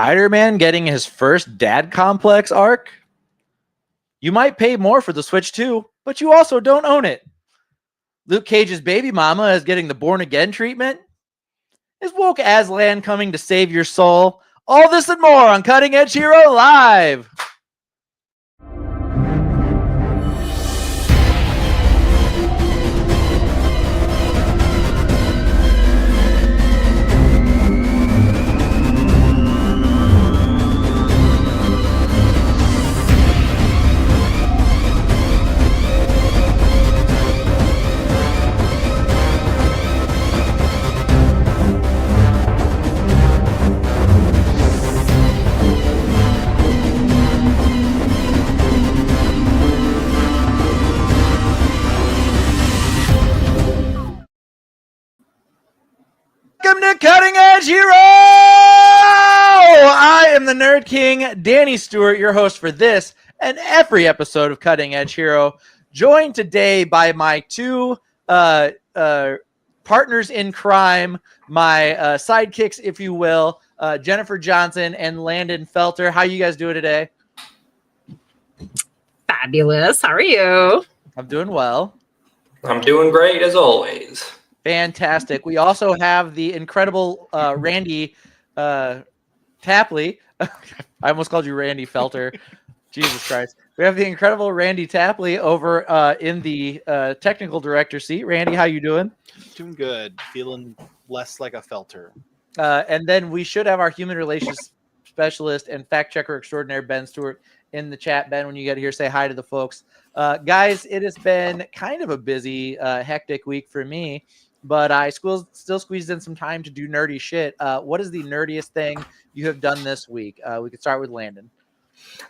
Spider-Man getting his first dad complex arc? You might pay more for the Switch 2, but you also don't own it. Luke Cage's baby mama is getting the born-again treatment? Is woke Aslan coming to save your soul? All this and more on Cutting Edge Hero Live. Welcome to Cutting Edge Hero! I am the Nerd King, Danny Stewart, your host for this and every episode of Cutting Edge Hero, joined today by my two partners in crime, my sidekicks, if you will, Jennifer Johnson and Landon Felter. How you guys doing today? Fabulous. How are you? I'm doing well. I'm doing great, as always. Fantastic. We also have the incredible Randy Tapley. I almost called you Randy Felter. Jesus Christ. We have the incredible Randy Tapley over in the technical director seat. Randy, how you doing? Doing good. Feeling less like a Felter. And then we should have our human relations specialist and fact checker extraordinaire, Ben Stewart, in the chat. Ben, when you get here, say hi to the folks. Guys, it has been kind of a busy, hectic week for me. But I still squeezed in some time to do nerdy shit. What is the nerdiest thing you have done this week? We could start with Landon.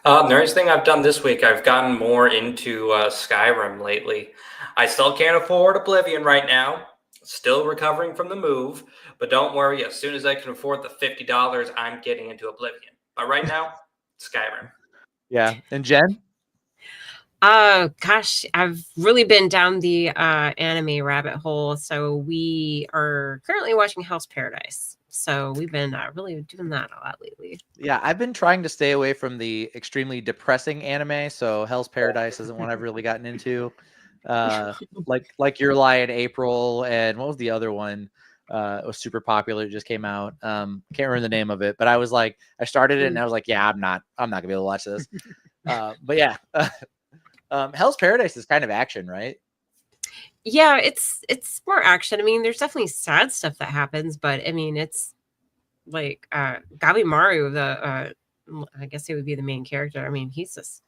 Nerdiest thing I've done this week, I've gotten more into Skyrim lately. I still can't afford Oblivion right now. Still recovering from the move. But don't worry, as soon as I can afford the $50, I'm getting into Oblivion. But right now, Skyrim. Yeah. And Jen? Gosh, I've really been down the anime rabbit hole. So we are currently watching Hell's Paradise. So we've been really doing that a lot lately. Yeah, I've been trying to stay away from the extremely depressing anime. So Hell's Paradise isn't one I've really gotten into. Like Your Lie in April, and what was the other one? It was super popular. It just came out. Can't remember the name of it, but I was like, I started it and I was like, yeah, I'm not gonna be able to watch this. But yeah. Hell's Paradise is kind of action, right? Yeah, it's more action. I mean, there's definitely sad stuff that happens, but I mean, it's like Gabimaru, I guess he would be the main character. I mean, he's just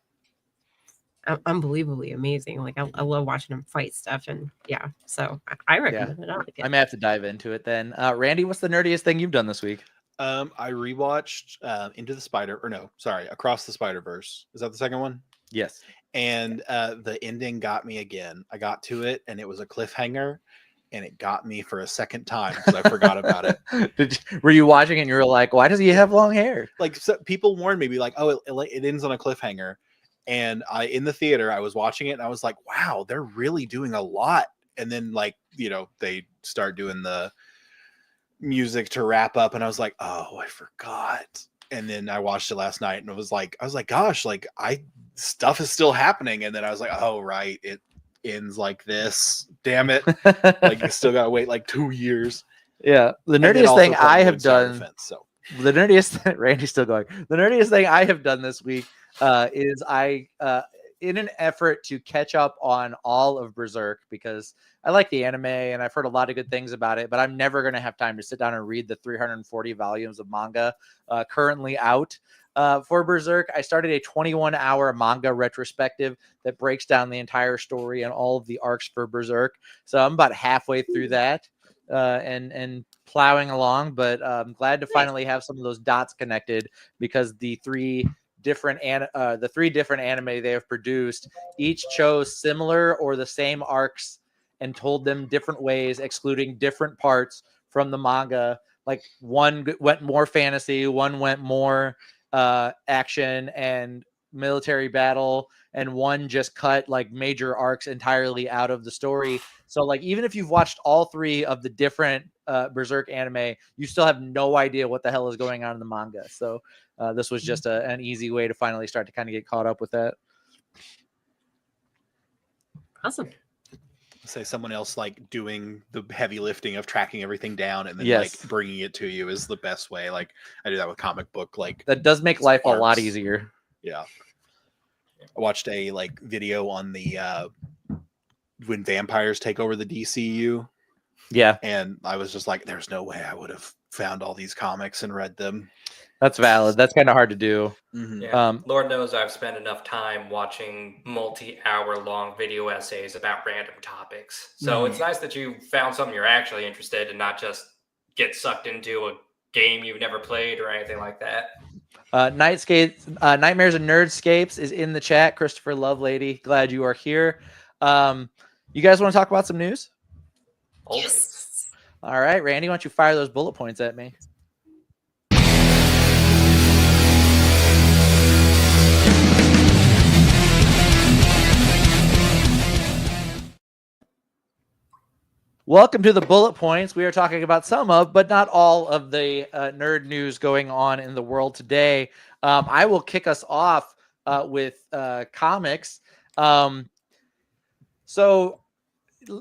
unbelievably amazing. Like I love watching him fight stuff, and yeah, so I recommend it. I like it. I may have to dive into it then. Randy, what's the nerdiest thing you've done this week? I rewatched Across the Spider-Verse. Is that the second one? Yes. And the ending got me again. I got to it, and it was a cliffhanger, and it got me for a second time because I forgot about it. Were you watching it and you were like, why does he have long hair? Like, so people warned me, be like, oh, it ends on a cliffhanger. And in the theater, I was watching it, and I was like, wow, they're really doing a lot. And then, they start doing the music to wrap up, and I was like, oh, I forgot. And then I watched it last night, and I was like, gosh, stuff is still happening. And then I was like, oh, right, it ends like this. Damn it. You still got to wait 2 years. Yeah. The nerdiest thing I have done. The nerdiest, Randy's still going. The nerdiest thing I have done this week is I, in an effort to catch up on all of Berserk, because I like the anime and I've heard a lot of good things about it, but I'm never going to have time to sit down and read the 340 volumes of manga currently out for Berserk. I started a 21-hour manga retrospective that breaks down the entire story and all of the arcs for Berserk. So I'm about halfway through that and plowing along, but I'm glad to finally have some of those dots connected, because the three different anime they have produced each chose similar or the same arcs and told them different ways, excluding different parts from the manga. Like one went more fantasy, one went more action and military battle, and one just cut major arcs entirely out of the story. So even if you've watched all three of the different Berserk anime, you still have no idea what the hell is going on in the manga. So this was just an easy way to finally start to kind of get caught up with that. Awesome. Say someone else like doing the heavy lifting of tracking everything down and then Yes. like bringing it to you is the best way. Like I do that with comic book. Like that does make life arcs. A lot easier. Yeah. I watched a like video on the when vampires take over the DCU. Yeah. And I was just like, there's no way I would have found all these comics and read them. That's valid. That's kind of hard to do. Mm-hmm. Yeah. Lord knows I've spent enough time watching multi-hour long video essays about random topics. So it's nice that you found something you're actually interested in, not just get sucked into a game you've never played or anything like that. Nightmares and Nerdscapes is in the chat. Christopher Lovelady, glad you are here. You guys want to talk about some news? Always. Yes. All right, Randy, why don't you fire those bullet points at me? Welcome to the bullet points. We are talking about some of, but not all of the nerd news going on in the world today. I will kick us off with comics. So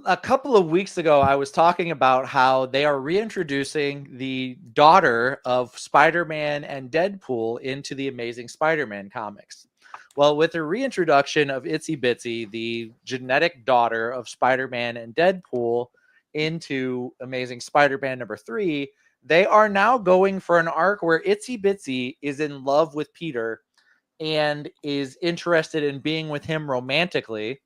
a couple of weeks ago, I was talking about how they are reintroducing the daughter of Spider-Man and Deadpool into the Amazing Spider-Man comics. Well, with the reintroduction of Itsy Bitsy, the genetic daughter of Spider-Man and Deadpool, into Amazing Spider-Man #3, they are now going for an arc where Itsy Bitsy is in love with Peter and is interested in being with him romantically.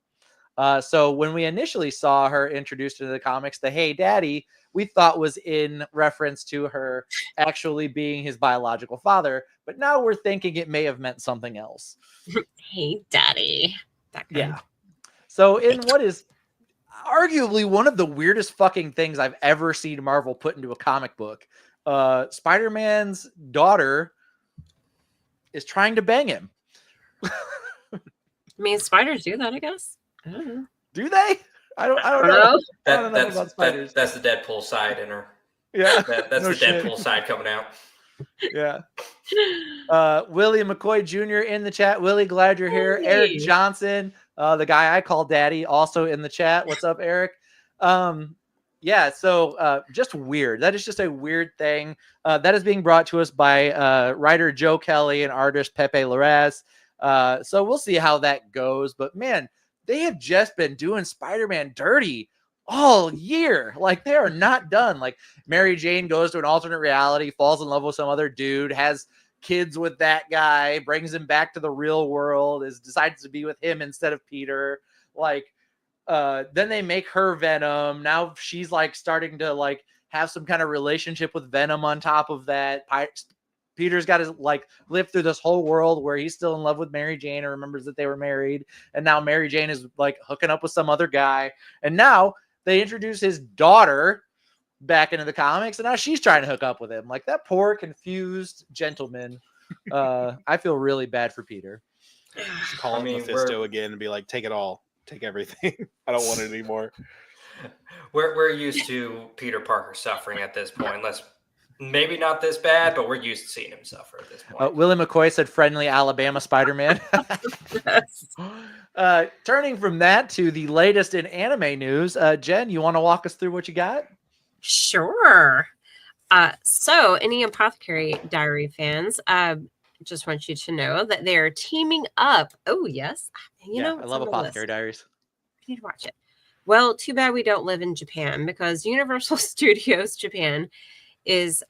So when we initially saw her introduced into the comics, the "Hey Daddy," we thought was in reference to her actually being his biological father, but now we're thinking it may have meant something else. Hey Daddy. That kind. Yeah. So in what is arguably one of the weirdest fucking things I've ever seen Marvel put into a comic book, Spider-Man's daughter is trying to bang him. I mean, spiders do that, I guess. I don't know. Do they? I don't know. That's the Deadpool side in her. Yeah. That's No the shit. Deadpool side coming out. Yeah. Willie McCoy Jr. in the chat. Willie, glad you're here. Hey. Eric Johnson, the guy I call Daddy, also in the chat. What's up, Eric? Yeah, so just weird. That is just a weird thing. That is being brought to us by writer Joe Kelly and artist Pepe Larraz. So we'll see how that goes. But man, they have just been doing Spider-Man dirty all year. Like, they are not done. Like, Mary Jane goes to an alternate reality, falls in love with some other dude, has kids with that guy, brings him back to the real world, decides to be with him instead of Peter. Like, then they make her Venom. Now she's like starting to like have some kind of relationship with Venom on top of that. Peter's got to like live through this whole world where he's still in love with Mary Jane and remembers that they were married. And now Mary Jane is like hooking up with some other guy. And now they introduce his daughter back into the comics, and now she's trying to hook up with him. Like, that poor confused gentleman. I feel really bad for Peter. Just call him Mephisto again and be like, take it all. Take everything. I don't want it anymore. We're used to Peter Parker suffering at this point. Maybe not this bad, but we're used to seeing him suffer at this point. Willie McCoy said friendly Alabama Spider-Man. Turning from that to the latest in anime news, Jen, you want to walk us through what you got? Sure. So any Apothecary Diary fans, just want you to know that they're teaming up. Oh, yes. I love Apothecary Diaries. You need to watch it. Well, too bad we don't live in Japan, because Universal Studios Japan is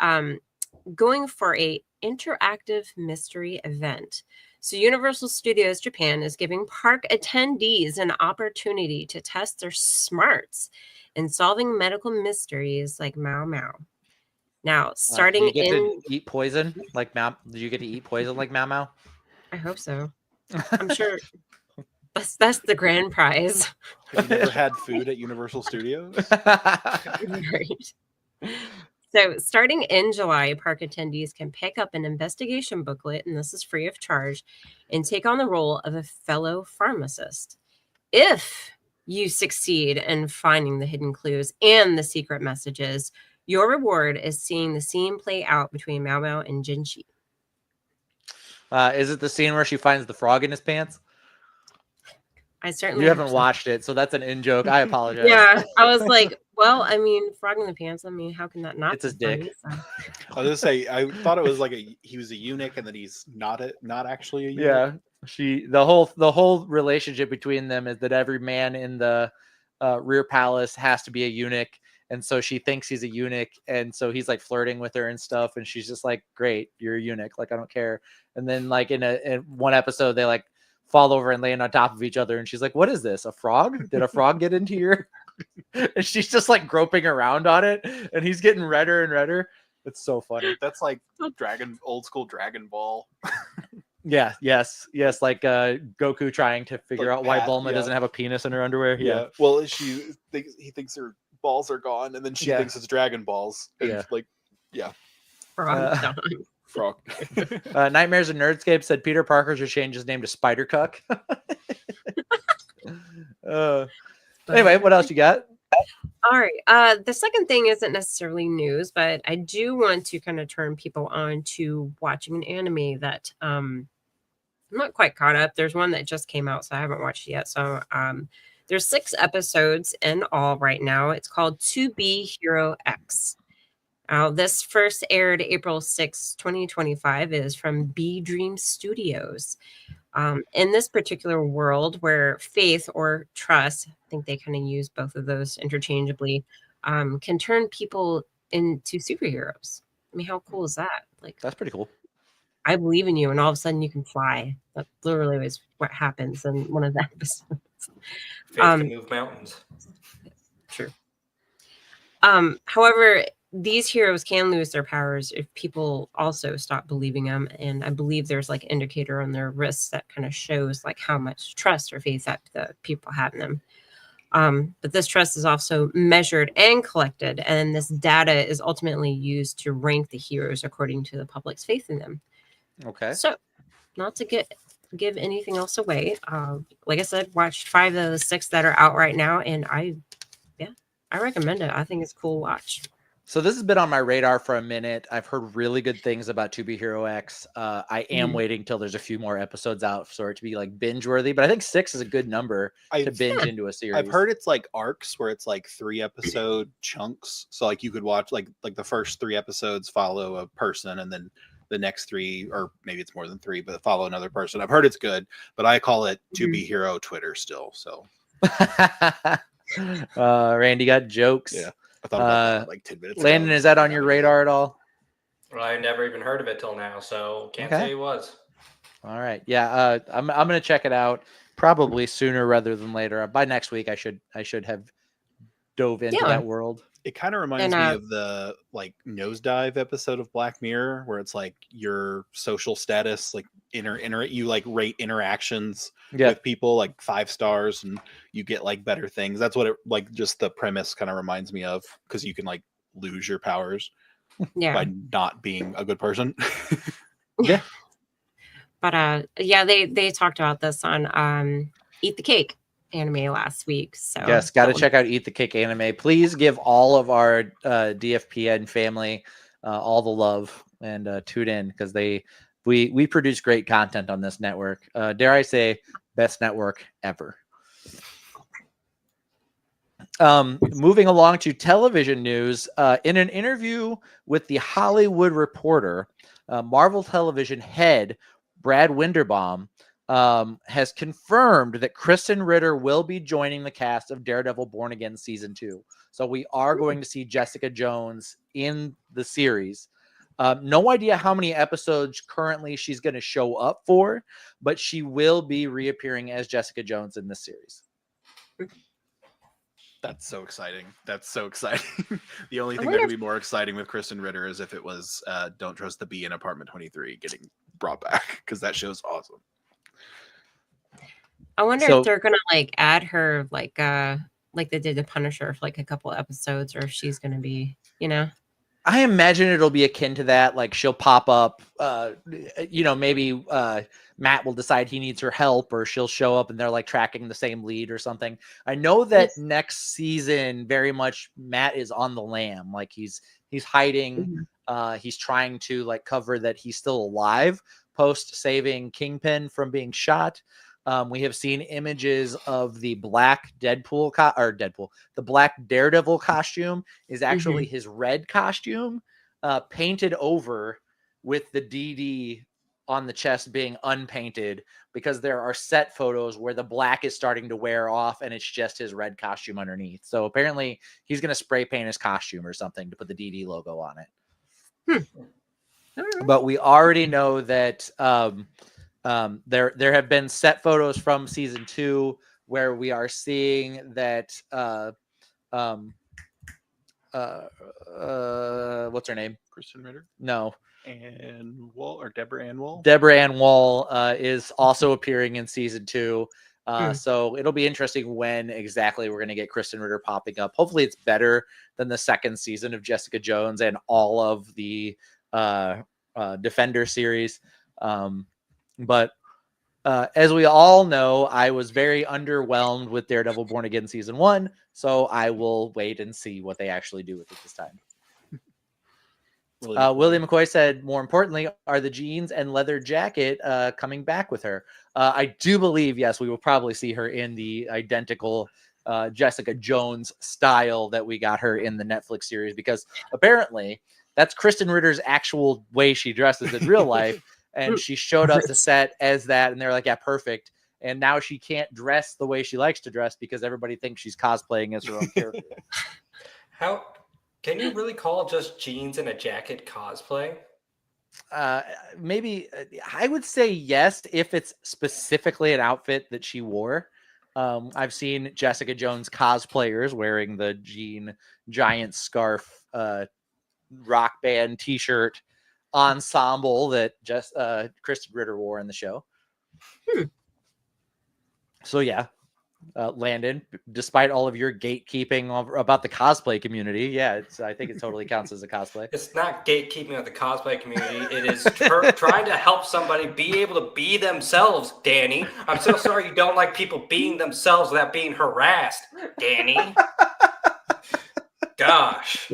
going for a interactive mystery event. So Universal Studios Japan is giving park attendees an opportunity to test their smarts in solving medical mysteries like Mao Mao. Now, starting to eat poison like Mao? Did you get to eat poison like Mao Mao? I hope so. I'm sure that's the grand prize. Have you never had food at Universal Studios? Right. So starting in July, park attendees can pick up an investigation booklet, and this is free of charge, and take on the role of a fellow pharmacist. If you succeed in finding the hidden clues and the secret messages, Your reward is seeing the scene play out between Mao Mao and Jinchi. Is it the scene where she finds the frog in his pants? I certainly You haven't watched it, so that's an in joke. I apologize. Yeah, I was like, well, I mean, frog in the pants. I mean, how can that not? It's his dick. Funny, so. I was gonna say, I thought it was like he was a eunuch, and that he's not actually a eunuch. Yeah, the whole relationship between them is that every man in the rear palace has to be a eunuch, and so she thinks he's a eunuch, and so he's like flirting with her and stuff, and she's just like, "Great, you're a eunuch. Like, I don't care." And then like in one episode, they like fall over and land on top of each other, and she's like, "What is this? A frog? Did a frog get into your?" And she's just like groping around on it, and he's getting redder and redder. It's so funny. That's like old school Dragon Ball. Yeah, yes, like Goku trying to figure out why Bulma doesn't have a penis in her underwear. Yeah. Well, he thinks her balls are gone, and then she thinks it's Dragon Balls. And Frog. Nightmares and Nerdscape said Peter Parker should change his name to Spider Cuck. Anyway, what else you got? All right. The second thing isn't necessarily news, but I do want to kind of turn people on to watching an anime that I'm not quite caught up. There's one that just came out, so I haven't watched it yet. So there's 6 episodes in all right now. It's called To Be Hero X. This first aired April 6, 2025, is from B Dream Studios. In this particular world where faith or trust, I think they kind of use both of those interchangeably, can turn people into superheroes. I mean, how cool is that? Like, that's pretty cool. I believe in you, and all of a sudden you can fly. That literally is what happens in one of the episodes. Faith can move mountains. True. However, these heroes can lose their powers if people also stop believing them. And I believe there's like an indicator on their wrists that kind of shows like how much trust or faith that the people have in them. But this trust is also measured and collected. And this data is ultimately used to rank the heroes according to the public's faith in them. Okay. So not to give anything else away. Like I said, watched 5 of the 6 that are out right now. And I recommend it. I think it's a cool watch. So this has been on my radar for a minute. I've heard really good things about To Be Hero X. I am waiting till there's a few more episodes out for it to be like binge worthy, but I think 6 is a good number to binge into a series. I've heard it's like arcs where it's like 3 episode chunks. So like you could watch like the first 3 episodes follow a person, and then the next 3, or maybe it's more than 3, but follow another person. I've heard it's good, but I call it To Be Hero Twitter still. So Randy got jokes. Yeah. I thought about that like 10 minutes Landon, ago. is that on your radar at all? Well, I never even heard of it till now, so can't say it was. All right. Yeah, I'm gonna check it out probably sooner rather than later. By next week, I should have dove into that world. It kind of reminds me of the like Nosedive episode of Black Mirror, where it's like your social status, like you like rate interactions with people like 5 stars, and you get like better things. That's what it like. Just the premise kind of reminds me of, because you can like lose your powers by not being a good person. Yeah. But they talked about this on Eat the Cake anime last week. So yes, got to check out Eat the Cake anime. Please give all of our DFPN family all the love and tune in, because we produce great content on this network. Dare I say, best network ever. Moving along to television news, in an interview with the Hollywood Reporter, Marvel Television head Brad Winderbaum has confirmed that Kristen Ritter will be joining the cast of Daredevil Born Again Season 2. So we are going to see Jessica Jones in the series. No idea how many episodes currently she's going to show up for, but she will be reappearing as Jessica Jones in this series. That's so exciting. The only thing that could be more exciting with Kristen Ritter is if it was Don't Trust the Bee in Apartment 23 getting brought back, because that show's awesome. I wonder if they're gonna like add her like they did the Punisher for like a couple episodes, or if she's gonna be, I imagine it'll be akin to that. Like she'll pop up, maybe Matt will decide he needs her help, or she'll show up and they're like tracking the same lead or something. I know that next season, very much Matt is on the lam. Like he's hiding. He's trying to like cover that he's still alive post saving Kingpin from being shot. We have seen images of the black the black Daredevil costume is actually his red costume, painted over with the DD on the chest being unpainted, because there are set photos where the black is starting to wear off and it's just his red costume underneath. So apparently he's going to spray paint his costume or something to put the DD logo on it. But we already know that there have been set photos from season 2 where we are seeing that what's her name? Kristen Ritter? No. Ann Wall or Deborah Ann Wall? Deborah Ann Wall is also appearing in season 2. So it'll be interesting when exactly we're going to get Kristen Ritter popping up. Hopefully it's better than the second season of Jessica Jones and all of the Defender series. But as we all know, I was very underwhelmed with Daredevil Born Again season 1, so I will wait and see what they actually do with it this time. William McCoy said, more importantly, are the jeans and leather jacket coming back with her? I do believe, yes, we will probably see her in the identical Jessica Jones style that we got her in the Netflix series, because apparently that's Kristen Ritter's actual way she dresses in real life. And she showed up to set as that, and they're like, yeah, perfect. And now she can't dress the way she likes to dress because everybody thinks she's cosplaying as her own character. How can you really call just jeans and a jacket cosplay? Maybe I would say yes, if it's specifically an outfit that she wore. I've seen Jessica Jones cosplayers wearing the jean giant scarf rock band t-shirt ensemble that just Kristen Ritter wore in the show. So yeah, Landon, despite all of your gatekeeping about the cosplay community, yeah, I think it totally counts as a cosplay. It's not gatekeeping of the cosplay community. It is trying to help somebody be able to be themselves, Danny. I'm so sorry you don't like people being themselves without being harassed, Danny. Gosh.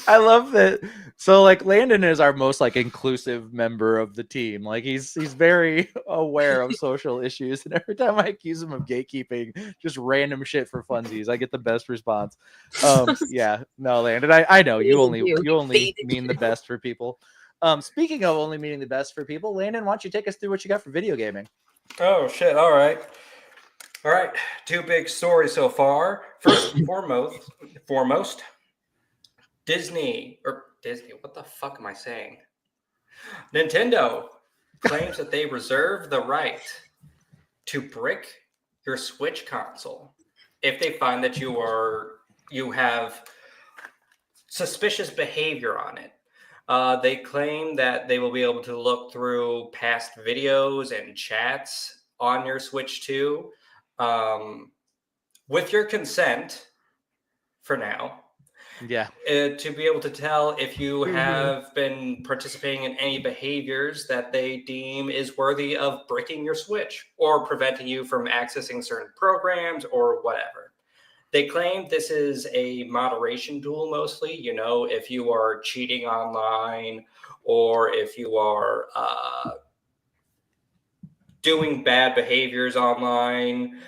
I love that. So like Landon is our most like inclusive member of the team. Like he's very aware of social issues, and every time I accuse him of gatekeeping just random shit for funsies, I get the best response. Yeah, no, Landon, I know you only mean the best for people. Speaking of only meaning the best for people, Landon, why don't you take us through what you got for video gaming? Oh shit, all right. All right, 2 big stories so far. First and foremost, Disney, what the fuck am I saying? Nintendo claims that they reserve the right to brick your Switch console if they find that you have suspicious behavior on it. They claim that they will be able to look through past videos and chats on your Switch 2. With your consent, for now, to be able to tell if you have been participating in any behaviors that they deem is worthy of bricking your Switch or preventing you from accessing certain programs or whatever. They claim this is a moderation tool mostly, if you are cheating online or if you are doing bad behaviors online,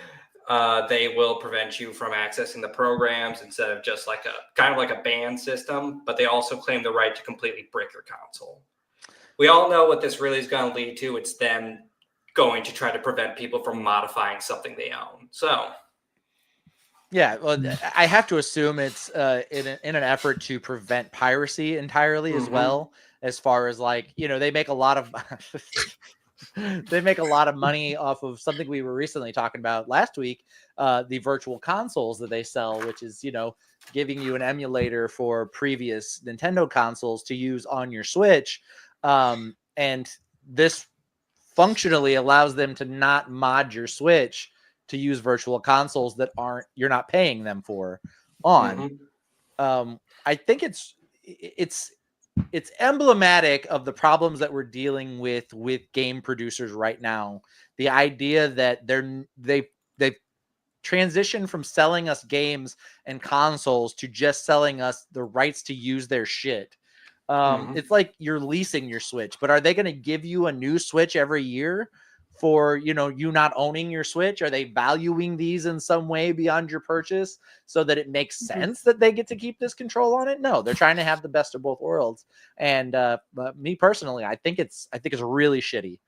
they will prevent you from accessing the programs instead of just like a ban system. But they also claim the right to completely brick your console. We all know what this really is going to lead to. It's them going to try to prevent people from modifying something they own. So, yeah, well, I have to assume it's in an effort to prevent piracy entirely as well. As far as like, they make a lot of they make a lot of money off of something we were recently talking about last week, the virtual consoles that they sell, which is, giving you an emulator for previous Nintendo consoles to use on your Switch. And this functionally allows them to not mod your Switch to use virtual consoles that you're not paying them for on. I think it's emblematic of the problems that we're dealing with game producers right now. The idea that they've transitioned from selling us games and consoles to just selling us the rights to use their shit. It's like you're leasing your Switch, but are they going to give you a new Switch every year for, you not owning your Switch? Are they valuing these in some way beyond your purchase so that it makes sense that they get to keep this control on it? No, they're trying to have the best of both worlds. And me personally, I think it's really shitty.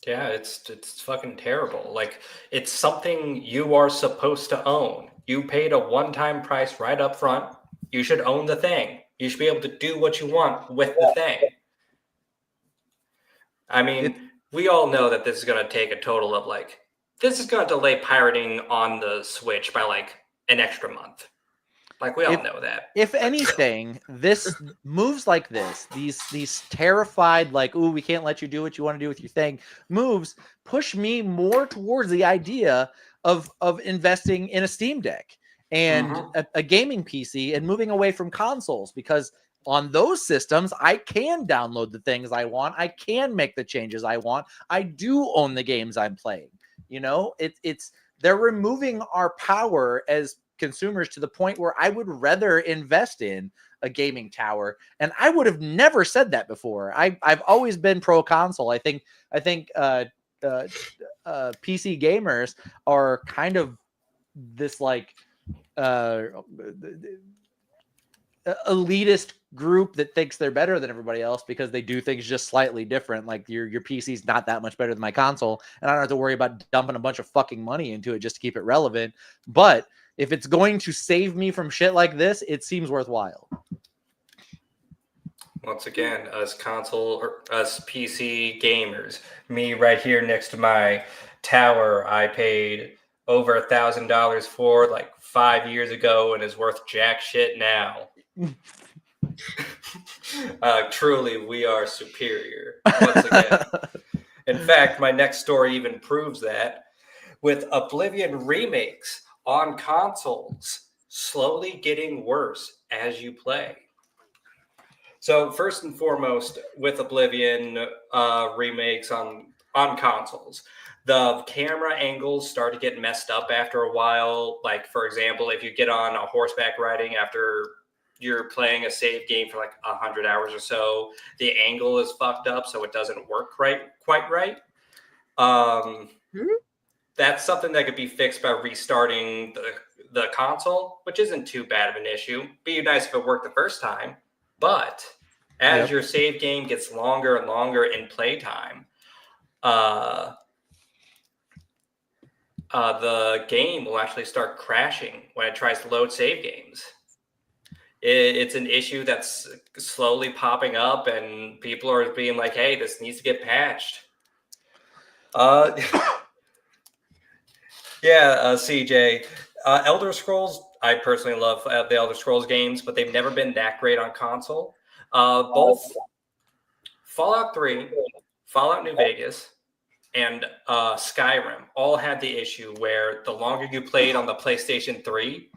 Yeah, it's fucking terrible. Like, it's something you are supposed to own. You paid a one-time price right up front. You should own the thing. You should be able to do what you want with the thing. I mean, we all know that this is going to take a total of this is going to delay pirating on the Switch by an extra month. We all know that. If anything, this moves like this, these terrified, ooh, we can't let you do what you want to do with your thing moves push me more towards the idea of investing in a Steam Deck and a gaming PC and moving away from consoles, because on those systems, I can download the things I want. I can make the changes I want. I do own the games I'm playing. They're removing our power as consumers to the point where I would rather invest in a gaming tower. And I would have never said that before. I've always been pro console. I think PC gamers are kind of this elitist group that thinks they're better than everybody else because they do things just slightly different. Like your PC's not that much better than my console, and I don't have to worry about dumping a bunch of fucking money into it just to keep it relevant. But if it's going to save me from shit like this, it seems worthwhile. Once again, us PC gamers, me right here next to my tower, I paid over $1,000 for 5 years ago and is worth jack shit now. Truly, we are superior. Once again. In fact, my next story even proves that, with Oblivion remakes on consoles slowly getting worse as you play. So first and foremost, with Oblivion remakes on consoles, the camera angles start to get messed up after a while. For example, if you get on a horseback riding after you're playing a save game for 100 hours or so, the angle is fucked up, so it doesn't work quite right. That's something that could be fixed by restarting the console, which isn't too bad of an issue. Be nice if it worked the first time, but as your save game gets longer and longer in playtime, the game will actually start crashing when it tries to load save games. It's an issue that's slowly popping up, and people are being like, hey, this needs to get patched. CJ. Elder Scrolls, I personally love the Elder Scrolls games, but they've never been that great on console. Both Fallout 3, Fallout New Vegas, and Skyrim all had the issue where the longer you played on the PlayStation 3,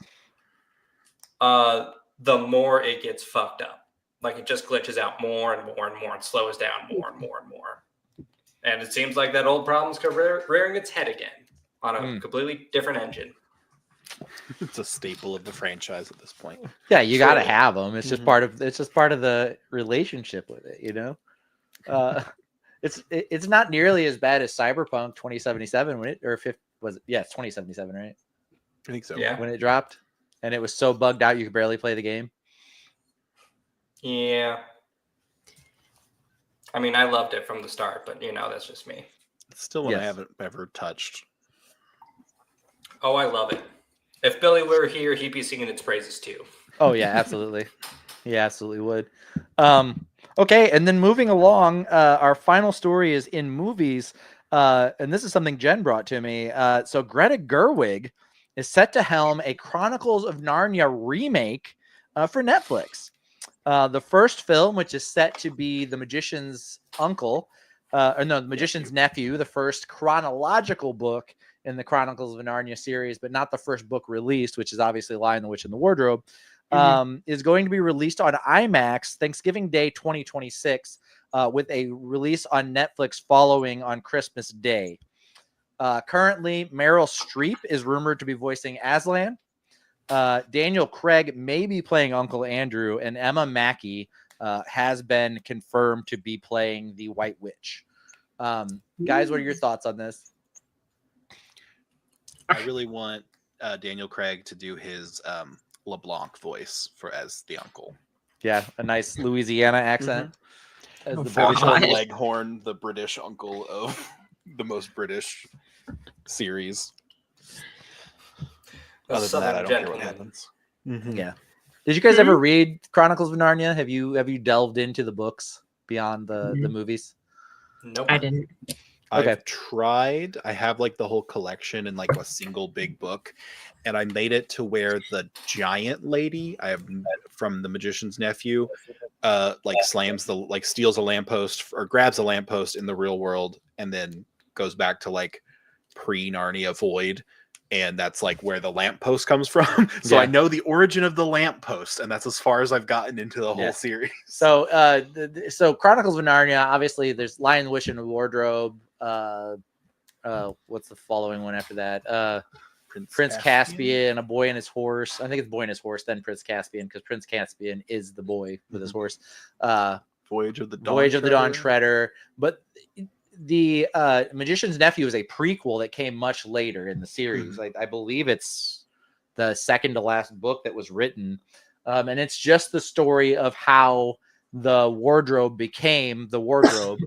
the more it gets fucked up. It just glitches out more and more and more and slows down more and more and more. And it seems like that old problem's rearing its head again on a completely different engine. It's a staple of the franchise at this point. Yeah, you got to have them. It's just part of the relationship with it, It's not nearly as bad as Cyberpunk 2077 when it's 2077, right? I think so. Yeah. When it dropped and it was so bugged out you could barely play the game. Yeah. I mean, I loved it from the start, but that's just me. It's still one I haven't ever touched. Oh, I love it. If Billy were here, he'd be singing its praises too. Oh yeah, absolutely. He absolutely would. Okay, and then moving along, our final story is in movies, and this is something Jen brought to me. So Greta Gerwig is set to helm a Chronicles of Narnia remake for Netflix. The first film, which is set to be The Magician's The Magician's Nephew, the first chronological book in the Chronicles of Narnia series, but not the first book released, which is obviously Lion, the Witch, and the Wardrobe. is going to be released on IMAX Thanksgiving Day 2026, with a release on Netflix following on Christmas Day. Currently, Meryl Streep is rumored to be voicing Aslan. Daniel Craig may be playing Uncle Andrew, and Emma Mackey has been confirmed to be playing the White Witch. Guys, what are your thoughts on this? I really want Daniel Craig to do his LeBlanc voice as the uncle. Yeah, a nice Louisiana accent. As the Foghorn Leghorn, the British uncle of the most British series. Other than that, I don't care what happens. Yeah. Did you guys ever read Chronicles of Narnia? Have you delved into the books beyond the movies? Nope. I didn't. Okay. I've tried. I have like the whole collection in like a single big book, and I made it to where the giant lady I have met from The Magician's Nephew, steals a lamppost or grabs a lamppost in the real world, and then goes back to like pre-Narnia Void, and that's like where the lamppost comes from. So I know the origin of the lamppost, and that's as far as I've gotten into the whole series. So, so Chronicles of Narnia. Obviously, there's Lion, the Witch, and the Wardrobe. What's the following one after that? Prince Caspian, A Boy and His Horse. I think it's Boy and His Horse, then Prince Caspian, because Prince Caspian is the boy with his horse. Voyage of the Dawn Treader. But the Magician's Nephew is a prequel that came much later in the series. I believe it's the second to last book that was written, and it's just the story of how the wardrobe became the wardrobe.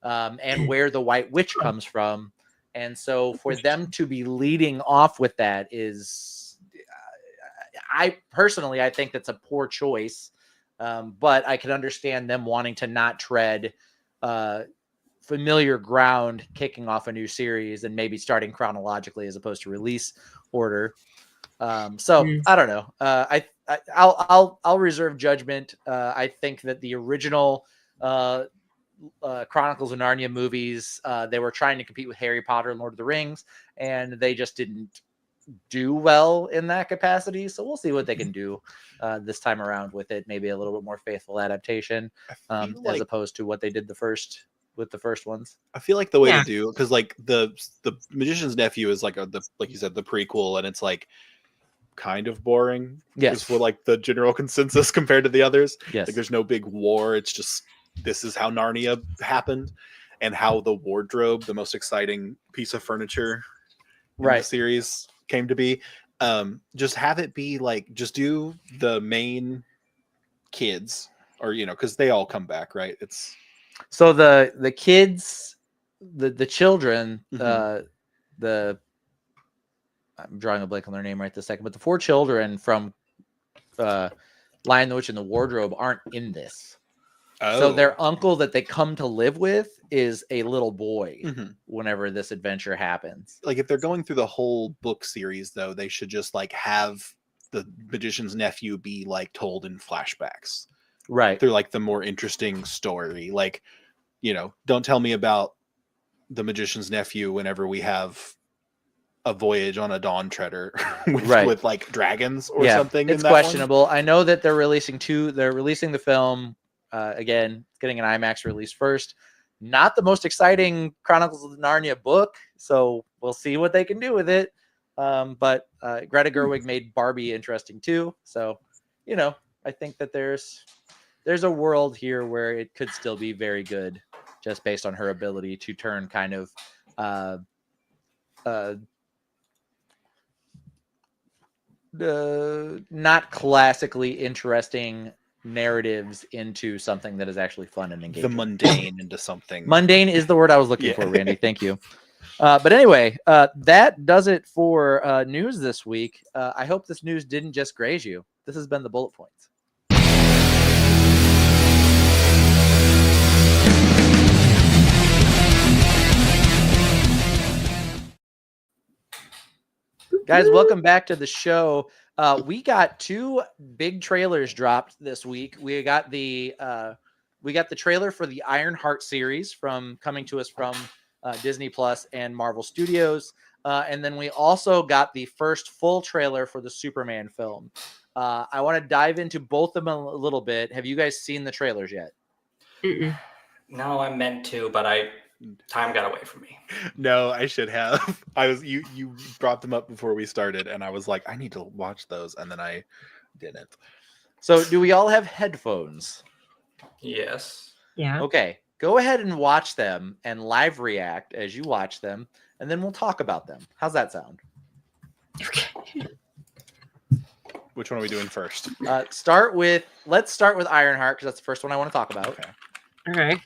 And where the White Witch comes from. And so for them to be leading off with that is, I think that's a poor choice. But I can understand them wanting to not tread familiar ground, kicking off a new series and maybe starting chronologically as opposed to release order. I don't know. I'll reserve judgment. I think that the original Chronicles of Narnia movies, they were trying to compete with Harry Potter and Lord of the Rings, and they just didn't do well in that capacity. So we'll see what they can do this time around with it. Maybe a little bit more faithful adaptation, as opposed to what they did the first ones. I feel like the way to do, because like the Magician's Nephew is like like you said, the prequel, and it's like kind of boring. Yes, for like the general consensus compared to the others. Yes, like there's no big war. It's just, this is how Narnia happened, and how the wardrobe, the most exciting piece of furniture in the series, came to be. Just have it be like, just do the main kids, or because they all come back, right? It's so the kids, the children, I'm drawing a blank on their name right this second, but the 4 children from Lion, the Witch, and the Wardrobe aren't in this. So their uncle that they come to live with is a little boy whenever this adventure happens. Like, if they're going through the whole book series, though, they should just like have the Magician's Nephew be like told in flashbacks. Right. They're like the more interesting story. Like, don't tell me about the Magician's Nephew whenever we have a voyage on a Dawn Treader with like dragons or something. It's questionable. I know that they're releasing the film. Again, getting an IMAX release first. Not the most exciting Chronicles of Narnia book, so we'll see what they can do with it. But Greta Gerwig made Barbie interesting too. So, I think that there's a world here where it could still be very good, just based on her ability to turn kind of not classically interesting narratives into something that is actually fun and engaging. The mundane into something. Mundane is the word I was looking for, Randy. Thank you. But anyway, that does it for news this week. I hope this news didn't just graze you. This has been the Bullet Points. Guys, welcome back to the show. We got 2 big trailers dropped this week. We got the trailer for the Ironheart series coming to us from Disney Plus and Marvel Studios. And then we also got the first full trailer for the Superman film. I want to dive into both of them a little bit. Have you guys seen the trailers yet? Mm-mm. No, I meant to, but time got away from me. No, I should have. You brought them up before we started, and I was like, I need to watch those, and then I didn't. So, do we all have headphones? Yes. Yeah. Okay, go ahead and watch them and live react as you watch them, and then we'll talk about them. How's that sound? Okay. Which one are we doing first? Let's start with Ironheart because that's the first one I want to talk about. Okay. Okay.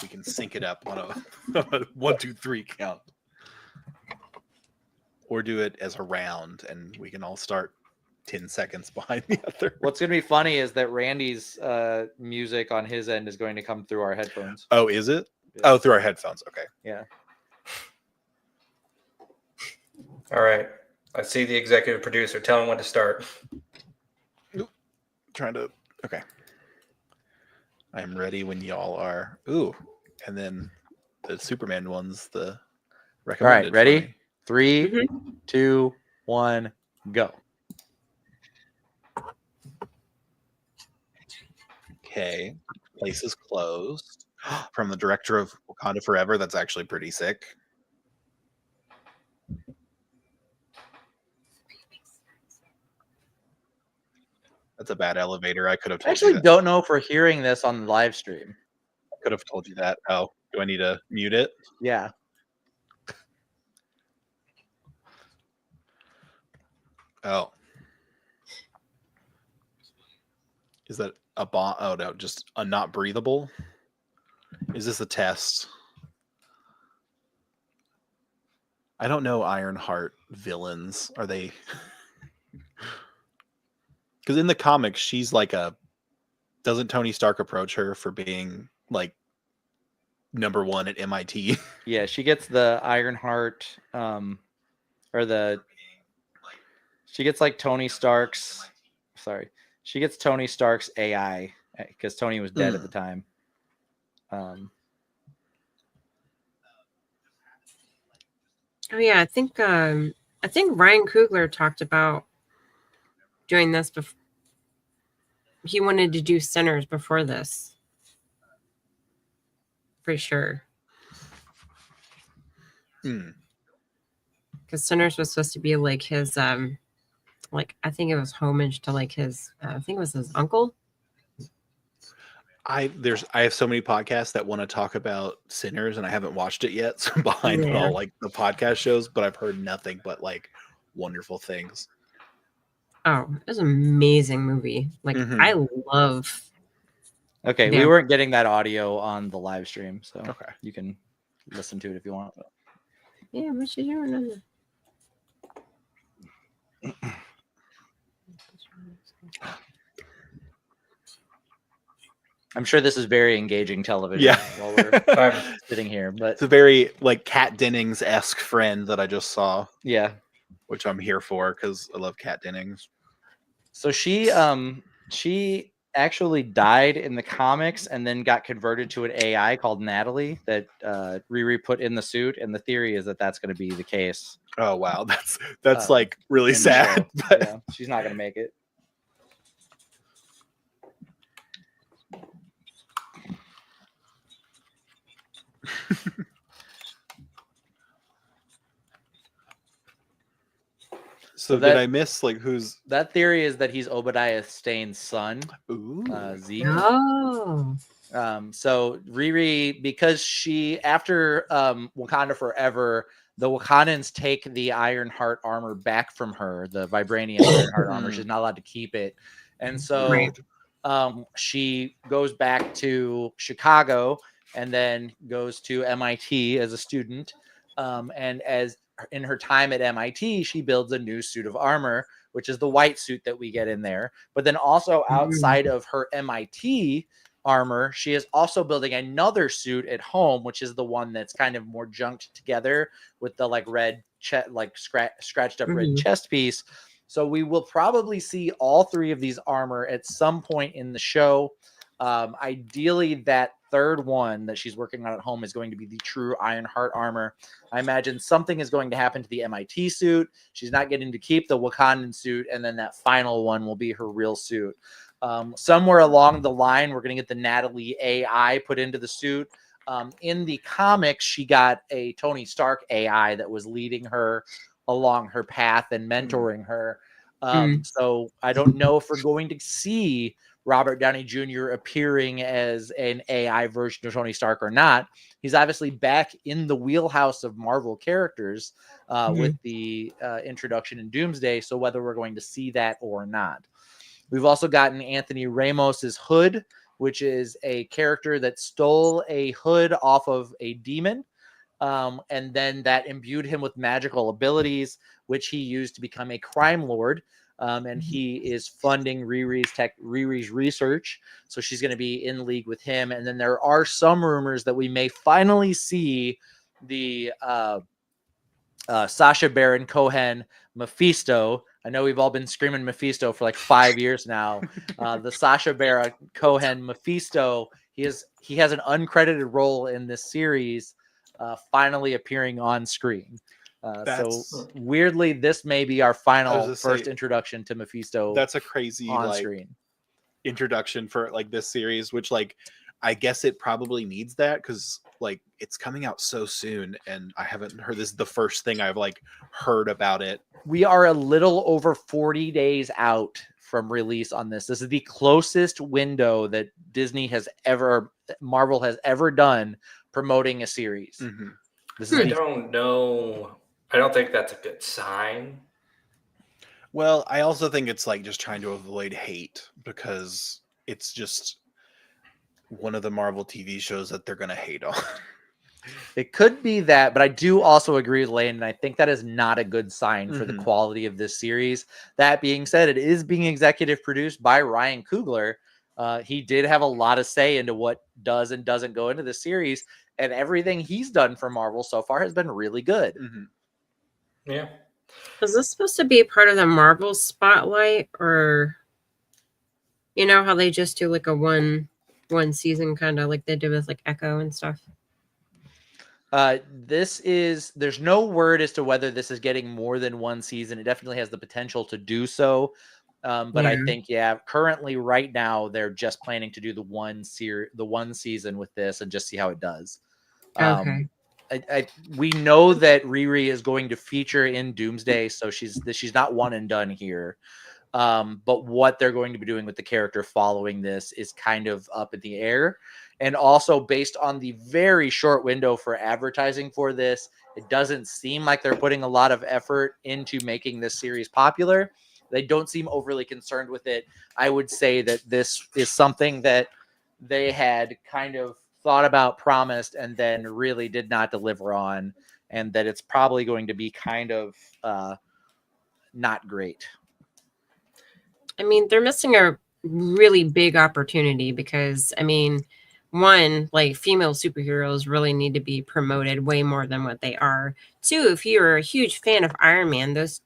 We can sync it up on a 1, 2, 3 count, or do it as a round, and we can all start 10 seconds behind the other. What's going to be funny is that Randy's music on his end is going to come through our headphones. Oh, is it? Yeah. Oh, through our headphones. Okay. Yeah. All right. I see the executive producer. Tell him when to start. Okay. I'm ready when y'all are. Ooh. And then the Superman one's the recommended. All right. Ready? For me. 3, Mm-hmm. 2, 1, go. Okay. Place is closed. From the director of Wakanda Forever. That's actually pretty sick. That's a bad elevator. I could have I told actually you that. don't know if we're hearing this on the live stream. I could have told you that. Oh, do I need to mute it? Yeah. Oh. Is that a bomb? Oh, no, just a not breathable? Is this a test? I don't know Ironheart villains. Are they... Because in the comics, she's like doesn't Tony Stark approach her for being like #1 at MIT? Yeah, she gets the Ironheart, she gets like Tony Stark's, she gets Tony Stark's AI because Tony was dead at the time. Oh yeah, I think Ryan Coogler talked about doing this before. He wanted to do Sinners before this. For sure. Because Sinners was supposed to be like his like I think it was homage to like his I think it was his uncle. I have so many podcasts that want to talk about Sinners, and I haven't watched it yet. So I'm behind on all like the podcast shows, but I've heard nothing but like wonderful things. Oh, it was an amazing movie. Like I love. Okay, we weren't getting that audio on the live stream, so you can listen to it if you want. Yeah, what you doing? I'm sure this is very engaging television. Yeah. While we're sitting here, but it's a very like Kat Dennings-esque friend that I just saw. Yeah, which I'm here for because I love Kat Dennings. So she actually died in the comics and then got converted to an AI called Natalie that Riri put in the suit, and the theory is that that's going to be the case. Oh wow, that's like really sad. But... Yeah, she's not going to make it. So did I miss like who's that theory is that he's Obadiah Stane's son. Ooh. Zeke. Oh. So Riri, because she after Wakanda Forever, the Wakandans take the Ironheart armor back from her, the vibranium Ironheart armor. She's not allowed to keep it, and so she goes back to Chicago and then goes to MIT as a student. And as in her time at MIT, she builds a new suit of armor, which is the white suit that we get in there. But then also outside of her MIT armor, she is also building another suit at home, which is the one that's kind of more junked together with the like red, scratched up red chest piece. So we will probably see all three of these armor at some point in the show. Ideally, that third one that she's working on at home is going to be the true Ironheart armor. I imagine something is going to happen to the MIT suit. She's not getting to keep the Wakandan suit, and then that final one will be her real suit. Somewhere along the line, we're going to get the Natalie AI put into the suit. In the comics, she got a Tony Stark AI that was leading her along her path and mentoring her. So I don't know if we're going to see Robert Downey Jr. appearing as an AI version of Tony Stark or not. He's obviously back in the wheelhouse of Marvel characters with the introduction in Doomsday. So whether we're going to see that or not. We've also gotten Anthony Ramos's Hood, which is a character that stole a hood off of a demon. And then that imbued him with magical abilities, which he used to become a crime lord. And he is funding Riri's research. So she's going to be in league with him. And then there are some rumors that we may finally see the Sacha Baron Cohen Mephisto. I know we've all been screaming Mephisto for like 5 years now. The Sacha Baron Cohen Mephisto, he has an uncredited role in this series, finally appearing on screen. So weirdly, this may be our first introduction to Mephisto. That's a crazy on screen introduction for like this series, which like I guess it probably needs that because like it's coming out so soon, and I haven't heard this. Is the first thing I've like heard about it. We are a little over 40 days out from release on this. This is the closest window that Marvel has ever done promoting a series. I don't know. I don't think that's a good sign. Well, I also think it's like just trying to avoid hate because it's just one of the Marvel TV shows that they're going to hate on. It could be that, but I do also agree with Lane, and I think that is not a good sign for the quality of this series. That being said, it is being executive produced by Ryan Coogler. He did have a lot of say into what does and doesn't go into the series, and everything he's done for Marvel so far has been really good. Yeah. Was this supposed to be part of the Marvel Spotlight, or you know how they just do like a one season kind of like they did with like Echo and stuff? There's no word as to whether this is getting more than one season. It definitely has the potential to do so. But I think, currently right now, they're just planning to do the one season with this and just see how it does. Okay. We know that Riri is going to feature in Doomsday, so she's not one and done here. But what they're going to be doing with the character following this is kind of up in the air. And also based on the very short window for advertising for this, it doesn't seem like they're putting a lot of effort into making this series popular. They don't seem overly concerned with it. I would say that this is something that they had kind of thought about, promised, and then really did not deliver on, and that it's probably going to be kind of not great. I mean, they're missing a really big opportunity because, I mean, one, like female superheroes really need to be promoted way more than what they are. Two, if you're a huge fan of Iron Man, those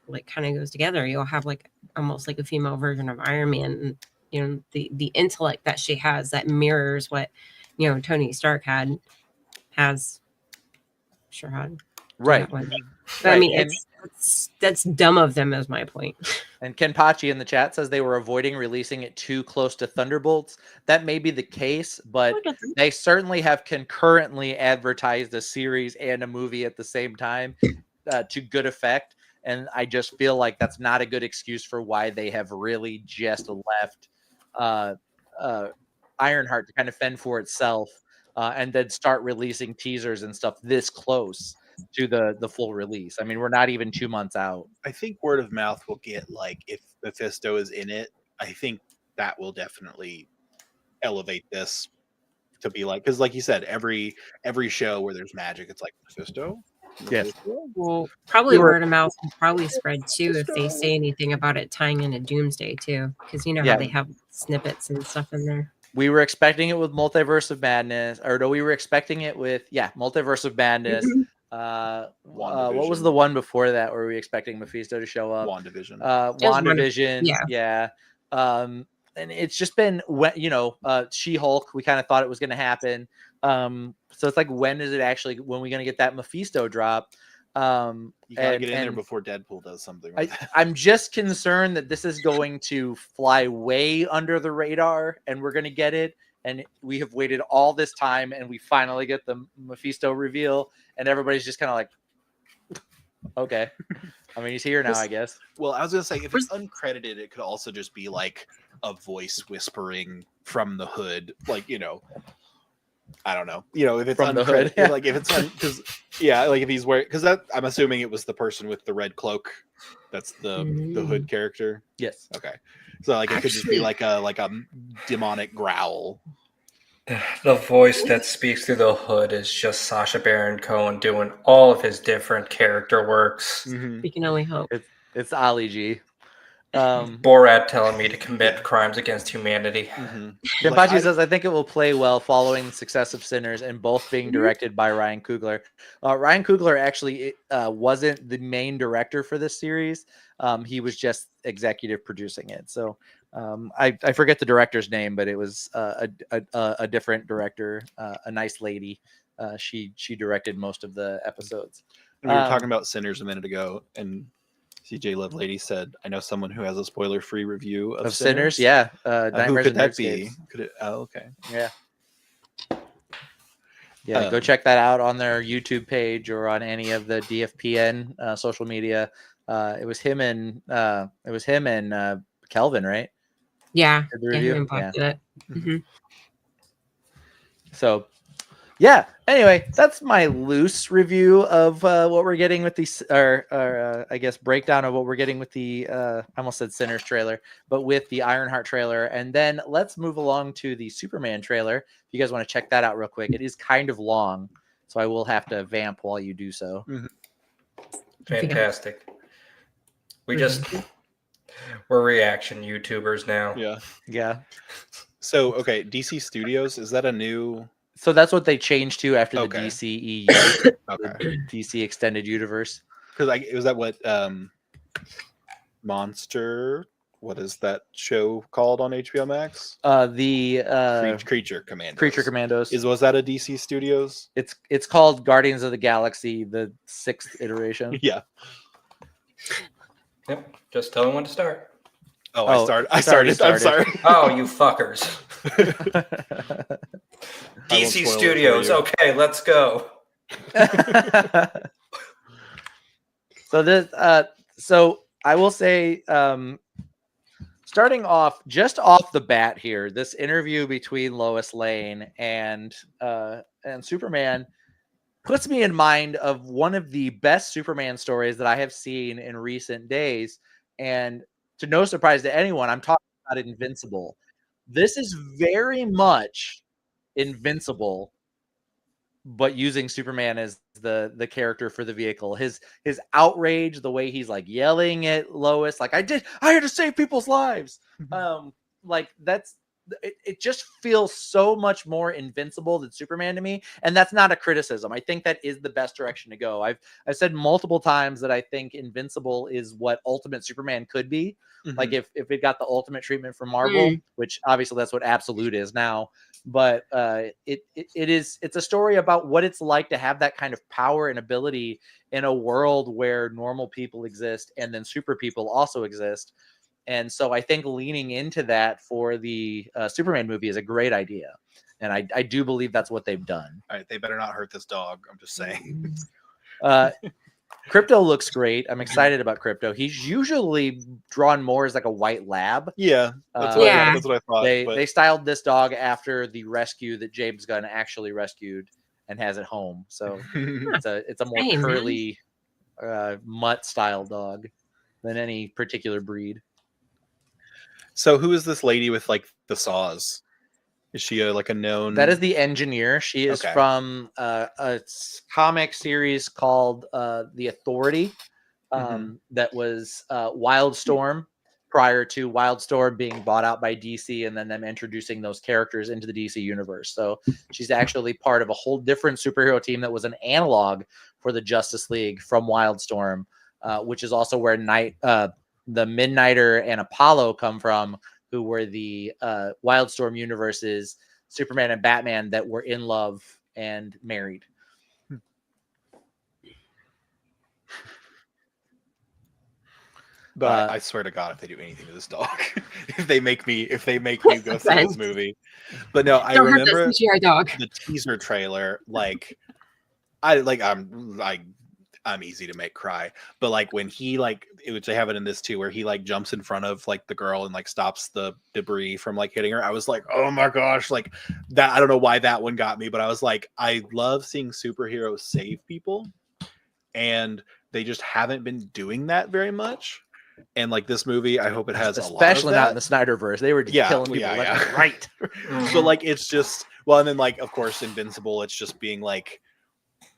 like kind of goes together. You'll have like almost like a female version of Iron Man, and you know the intellect that she has that mirrors what Tony Stark has right. But I mean, that's dumb of them, is my point. And Ken Pachi in the chat says they were avoiding releasing it too close to Thunderbolts. That may be the case, but they certainly have concurrently advertised a series and a movie at the same time to good effect. And I just feel like that's not a good excuse for why they have really just left Ironheart to kind of fend for itself and then start releasing teasers and stuff this close to the full release. I mean, we're not even 2 months out. I think word of mouth will get, like, if Mephisto is in it, I think that will definitely elevate this to be like, because like you said, every show where there's magic, it's like Mephisto. Yes. Well, probably word of mouth will probably spread too if they say anything about it tying into Doomsday too, because how they have snippets and stuff in there. We were expecting it with Multiverse of Madness, or no, we were expecting it with Multiverse of Madness. What was the one before that where we were expecting Mephisto to show up? WandaVision. WandaVision. Yeah. it's just been when She-Hulk. We kind of thought it was going to happen. So it's like, when is it actually? When we going to get that Mephisto drop? You gotta get in there before Deadpool does something. I'm just concerned that this is going to fly way under the radar, and we're going to get it. And we have waited all this time, and we finally get the Mephisto reveal, and everybody's just kind of like, okay. I mean, he's here now, I guess. Well, I was gonna say, if it's uncredited, it could also just be like a voice whispering from the hood, like, I don't know, if it's from the hood, yeah. like if it's because like if he's wearing, because I'm assuming it was the person with the red cloak, that's the hood character. Yes. Okay. So like it could just be like a demonic growl. The voice that speaks through the hood is just Sacha Baron Cohen doing all of his different character works. Mm-hmm. We can only hope. It's Ali G. Borat telling me to commit crimes against humanity. Kenpachi says, I think it will play well following the success of Sinners and both being directed by Ryan Coogler. Ryan Coogler actually wasn't the main director for this series. He was just executive producing it. So I forget the director's name, but it was a different director, a nice lady. She directed most of the episodes. And we were talking about Sinners a minute ago, and CJ Lovelady said, I know someone who has a spoiler-free review of Sinners. Yeah. Who could that be? Could it? Oh, okay. Yeah. Yeah, go check that out on their YouTube page or on any of the DFPN social media. It was him and Kelvin, right? Yeah. The review? Yeah. So, yeah. Anyway, that's my loose review of what we're getting with these, or I guess breakdown of what we're getting with the, I almost said Sinners trailer, but with the Ironheart trailer. And then let's move along to the Superman trailer. If you guys want to check that out real quick, it is kind of long, so I will have to vamp while you do so. Fantastic. We're reaction YouTubers now. Yeah. So, okay, DC Studios, is that a new? So that's what they changed to after the DC EU, DC Extended Universe. Because was that what Monster? What is that show called on HBO Max? The Creature Commandos. Creature Commandos. Was that a DC Studios? It's called Guardians of the Galaxy, the 6th iteration. Yeah. Yep. Just tell them when to start. Oh, I started. I'm sorry. Oh, you fuckers. DC Studios. Okay, let's go. So I will say, starting off just off the bat here, this interview between Lois Lane and Superman puts me in mind of one of the best Superman stories that I have seen in recent days. And to no surprise to anyone, I'm talking about Invincible. This is very much Invincible, but using Superman as the character for the vehicle. His outrage, the way he's like yelling at Lois, like I had to save people's lives. Like it just feels so much more Invincible than Superman to me, and that's not a criticism. I think that is the best direction to go. I've said multiple times that I think Invincible is what Ultimate Superman could be. Like if it got the ultimate treatment from Marvel, which obviously that's what Absolute is now, but it's a story about what it's like to have that kind of power and ability in a world where normal people exist and then super people also exist. And so I think leaning into that for the Superman movie is a great idea. And I do believe that's what they've done. All right, they better not hurt this dog. I'm just saying. Crypto looks great. I'm excited about Crypto. He's usually drawn more as like a white lab. Yeah, that's what I thought. They styled this dog after the rescue that James Gunn actually rescued and has at home. So it's a more curly mutt style dog than any particular breed. So who is this lady with like the saws? Is she like a known? That is the engineer. She is from a comic series called The Authority. That was Wildstorm prior to Wildstorm being bought out by DC and then them introducing those characters into the DC universe. So she's actually part of a whole different superhero team that was an analog for the Justice League from Wildstorm, which is also where the Midnighter and Apollo come from, who were the Wildstorm universes, Superman and Batman that were in love and married. But I swear to God, if they do anything to this dog, if they make me go see this movie. But no, I remember the teaser trailer. Like, I'm easy to make cry. But like when he which they have it in this too, where he like jumps in front of like the girl and like stops the debris from like hitting her. I was like, oh my gosh, like that. I don't know why that one got me, but I was like, I love seeing superheroes save people, and they just haven't been doing that very much. And like this movie, I hope it has especially a lot of not in the Snyderverse. They were just killing people left and right. But like it's just and then like of course Invincible, it's just being like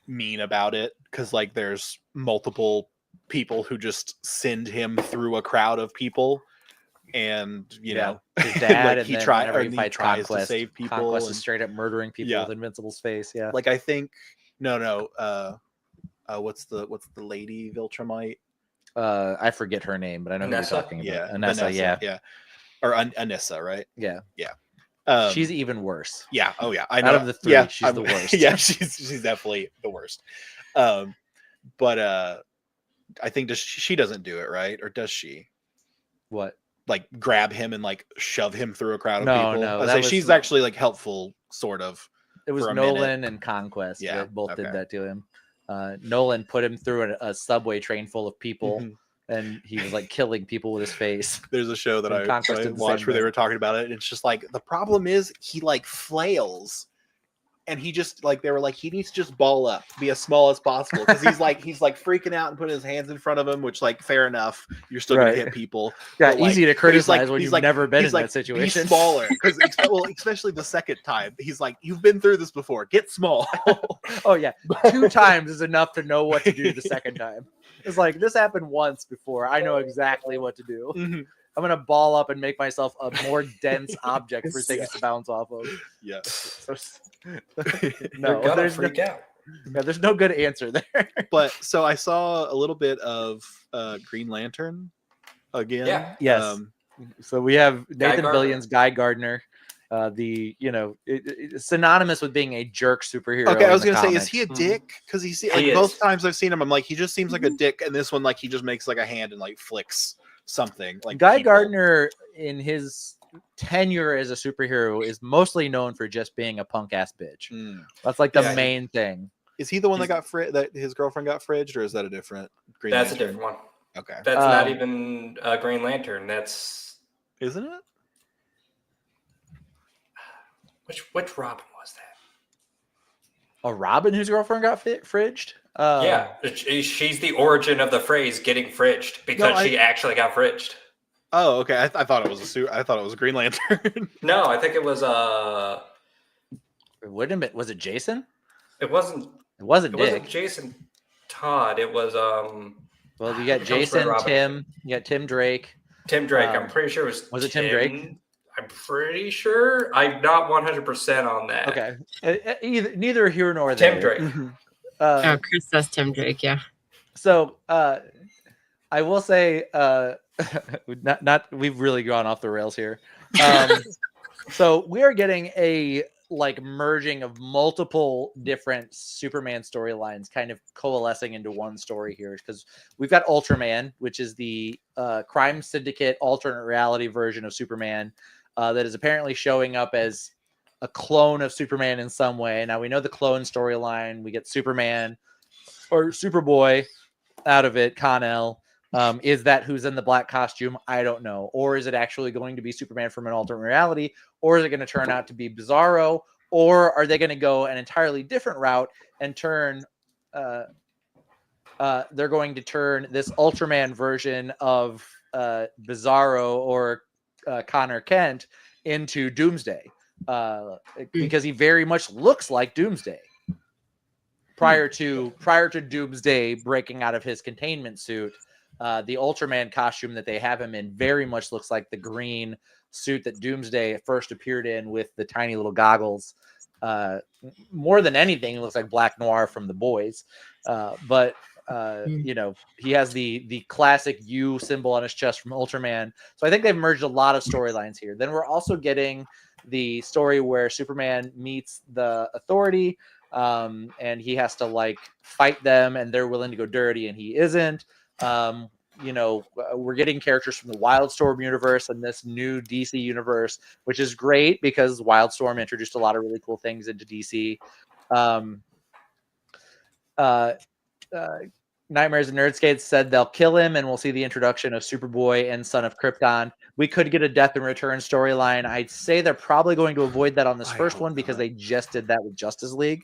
mean about it because like there's multiple people who just send him through a crowd of people, and you know his dad, like and he tries to save people. Conquest is straight up murdering people with Invincible's face. Yeah, like I think what's the lady Viltrumite? I forget her name, but I know who you're talking about. Yeah, Vanessa, yeah. Or Anissa, right? Yeah. She's even worse. Yeah. Oh yeah. I know. Out of the three, she's the worst. Yeah, she's definitely the worst. But I think she doesn't do it, right? Or does she? What? Like grab him and like shove him through a crowd of people? No. She's actually like helpful, sort of. It was Nolan and Conquest that both did that to him. Nolan put him through a subway train full of people, and he was like killing people with his face. There's a show that I watched where they were talking about it, and it's just like the problem is he like flails, and he just like they were like he needs to just ball up, be as small as possible because he's like freaking out and putting his hands in front of him, which like fair enough, you're still gonna hit people. Yeah, easy to criticize when you've never been in that situation. Be smaller, because especially the second time, he's like, you've been through this before. Get small. Oh yeah, 2 times is enough to know what to do the second time. It's like this happened once before. I know exactly what to do. I'm gonna ball up and make myself a more dense object for things to bounce off of. Yeah. So, no, there's freak out. Yeah, there's no good answer there. But so I saw a little bit of Green Lantern again. Yeah. Yes. So we have Nathan Fillion's Guy Gardner. It's synonymous with being a jerk superhero. Okay, I was gonna say, is he a dick? Because both times I've seen him, I'm like, he just seems like a dick, and this one, like, he just makes like a hand and like flicks something. Like Guy Gardner, in his tenure as a superhero, is mostly known for just being a punk ass bitch. That's like the main thing. Is he the one that his girlfriend got fridged, or is that a different Green That's Lantern? a different one. Okay, that's not even Green Lantern. Isn't it? Which Robin was that? A Robin whose girlfriend got fridged? Yeah, she's the origin of the phrase "getting fridged" because she actually got fridged. Oh, okay. I thought it was I thought it was Green Lantern. No, I think it was Wait a minute, was it Jason? It wasn't. It wasn't Dick. It wasn't Jason Todd. It was Well, you got Jason, Tim. You got Tim Drake. Tim Drake. I'm pretty sure it was. Was it Tim Drake? I'm pretty sure. I'm not 100% on that. Okay. Neither here nor there. Tim Drake. Chris says Tim Drake. Yeah. So I will say, we've really gone off the rails here. So we are getting a merging of multiple different Superman storylines kind of coalescing into one story here, because we've got Ultraman, which is the crime syndicate alternate reality version of Superman that is apparently showing up as a clone of Superman in some way. Now we know the clone storyline. We get Superman or Superboy out of it. Con-El. Is that who's in the black costume? I don't know. Or is it actually going to be Superman from an alternate reality? Or is it going to turn out to be Bizarro? Or are they going to go an entirely different route and turn they're going to turn this Ultraman version of Bizarro or Connor Kent into Doomsday? Because he very much looks like Doomsday. Prior to Doomsday breaking out of his containment suit, the Ultraman costume that they have him in very much looks like the green suit that Doomsday first appeared in with the tiny little goggles. More than anything, it looks like Black Noir from The Boys. But you know, he has the classic U symbol on his chest from Ultraman. So I think they've merged a lot of storylines here. Then we're also getting the story where Superman meets the Authority, and he has to like fight them, and they're willing to go dirty, and he isn't. You know, we're getting characters from the Wildstorm universe and this new DC universe, which is great because Wildstorm introduced a lot of really cool things into DC. Nightmares and Nerdscape said they'll kill him, and we'll see the introduction of Superboy and Son of Krypton. We could get a Death and Return storyline. I'd say they're probably going to avoid that on this first one because they just did that with Justice League.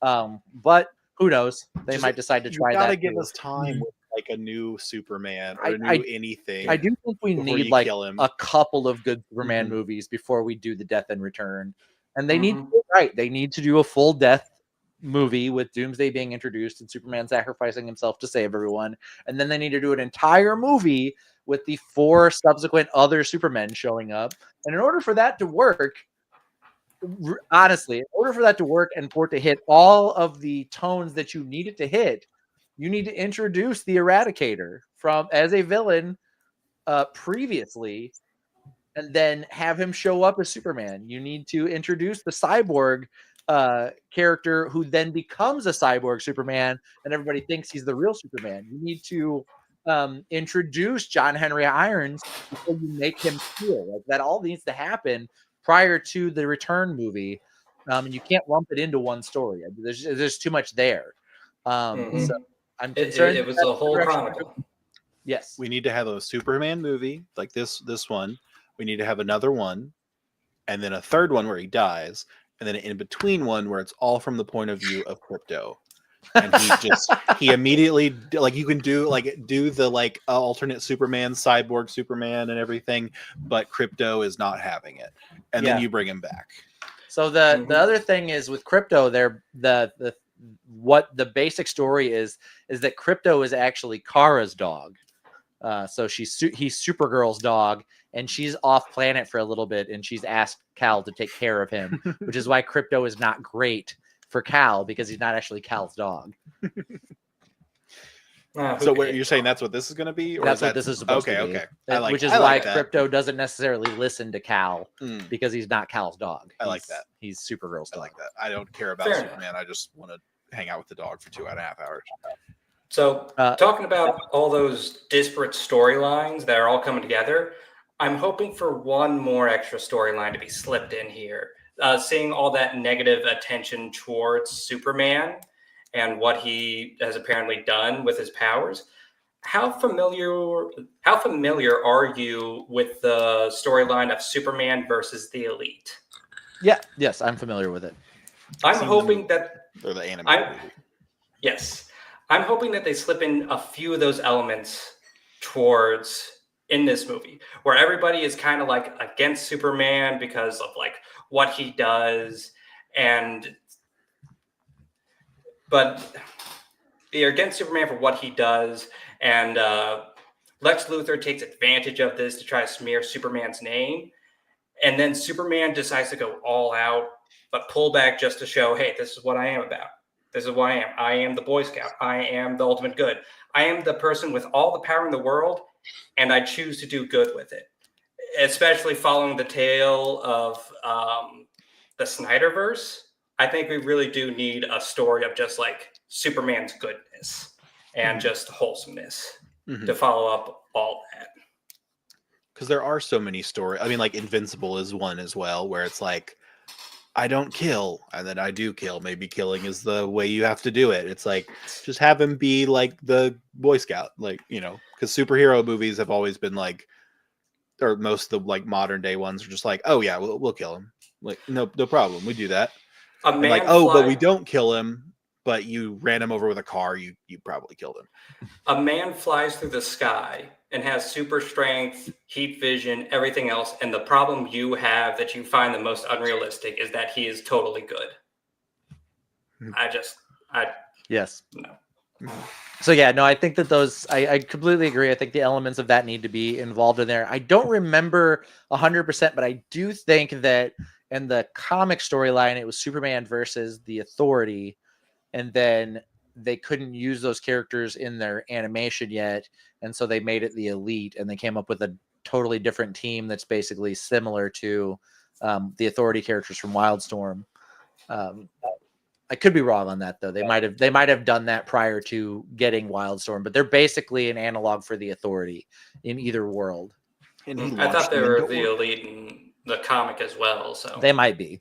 But who knows? They might decide to try that. You gotta give us time with like a new Superman or a new anything. I do think we need like a couple of good Superman movies before we do the Death and Return. And they need to do it right. They need to do a full Death movie with Doomsday being introduced and Superman sacrificing himself to save everyone. And then they need to do an entire movie with the 4 subsequent other Supermen showing up. And in order for that to work, honestly, in order for that to work and for it to hit all of the tones that you need it to hit, you need to introduce the Eradicator from as a villain previously, and then have him show up as Superman. You need to introduce the Cyborg character who then becomes a cyborg Superman, and everybody thinks he's the real Superman. You need to introduce John Henry Irons before you make him cool. Like that all needs to happen prior to the Return movie, and you can't lump it into one story. There's too much there. So I'm concerned. It was a whole chronicle. Yes, we need to have a Superman movie like this one. We need to have another one, and then a third one where he dies, and then an in between one where it's all from the point of view of Krypto. And he immediately, like, you can do the like alternate Superman, cyborg Superman, and everything, but Krypto is not having it, and then you bring him back. So the other thing is with Krypto, what the basic story is that Krypto is actually Kara's dog. So he's Supergirl's dog, and she's off planet for a little bit, and she's asked Cal to take care of him, which is why Krypto is not great for Cal, because he's not actually Cal's dog. So you're saying that's what this is going to be? That's what this is supposed to be. Okay. Which is why Krypto doesn't necessarily listen to Cal, because he's not Cal's dog. I like that. He's Supergirl's dog. I like that. I don't care about Superman. I just want to hang out with the dog for 2.5 hours. So talking about all those disparate storylines that are all coming together, I'm hoping for one more extra storyline to be slipped in here. Seeing all that negative attention towards Superman and what he has apparently done with his powers. How familiar are you with the storyline of Superman versus the Elite? Yes, I'm familiar with it. I'm hoping that the animated movie. Yes. I'm hoping that they slip in a few of those elements in this movie, where everybody is kind of like against Superman because of like what he does, but they're against Superman for what he does, and Lex Luthor takes advantage of this to try to smear Superman's name, and then Superman decides to go all out, but pull back just to show, hey, this is what I am about. This is what I am. I am the Boy Scout. I am the ultimate good. I am the person with all the power in the world, and I choose to do good with it. Especially following the tale of the Snyderverse, I think we really do need a story of just like Superman's goodness and just wholesomeness to follow up all that. Because there are so many stories. I mean, like Invincible is one as well, where it's like, I don't kill, and then I do kill. Maybe killing is the way you have to do it. It's like, just have him be like the Boy Scout, like, you know, because superhero movies have always been like, or most of the like modern day ones are just like, oh yeah, we'll kill him. Like, no problem, we do that. Like, oh, but we don't kill him, but you ran him over with a car, you probably killed him. A man flies through the sky and has super strength, heat vision, everything else. And the problem you have that you find the most unrealistic is that he is totally good. Yes. No. So yeah, no, I think that I completely agree. I think the elements of that need to be involved in there. I don't remember 100%, but I do think that in the comic storyline, it was Superman versus the Authority. And then they couldn't use those characters in their animation yet, and so they made it the Elite, and they came up with a totally different team that's basically similar to the Authority characters from Wildstorm. I could be wrong on that though. They might have done that prior to getting Wildstorm, but they're basically an analog for the Authority in either world. And I thought they were the Elite in the comic as well, so they might be.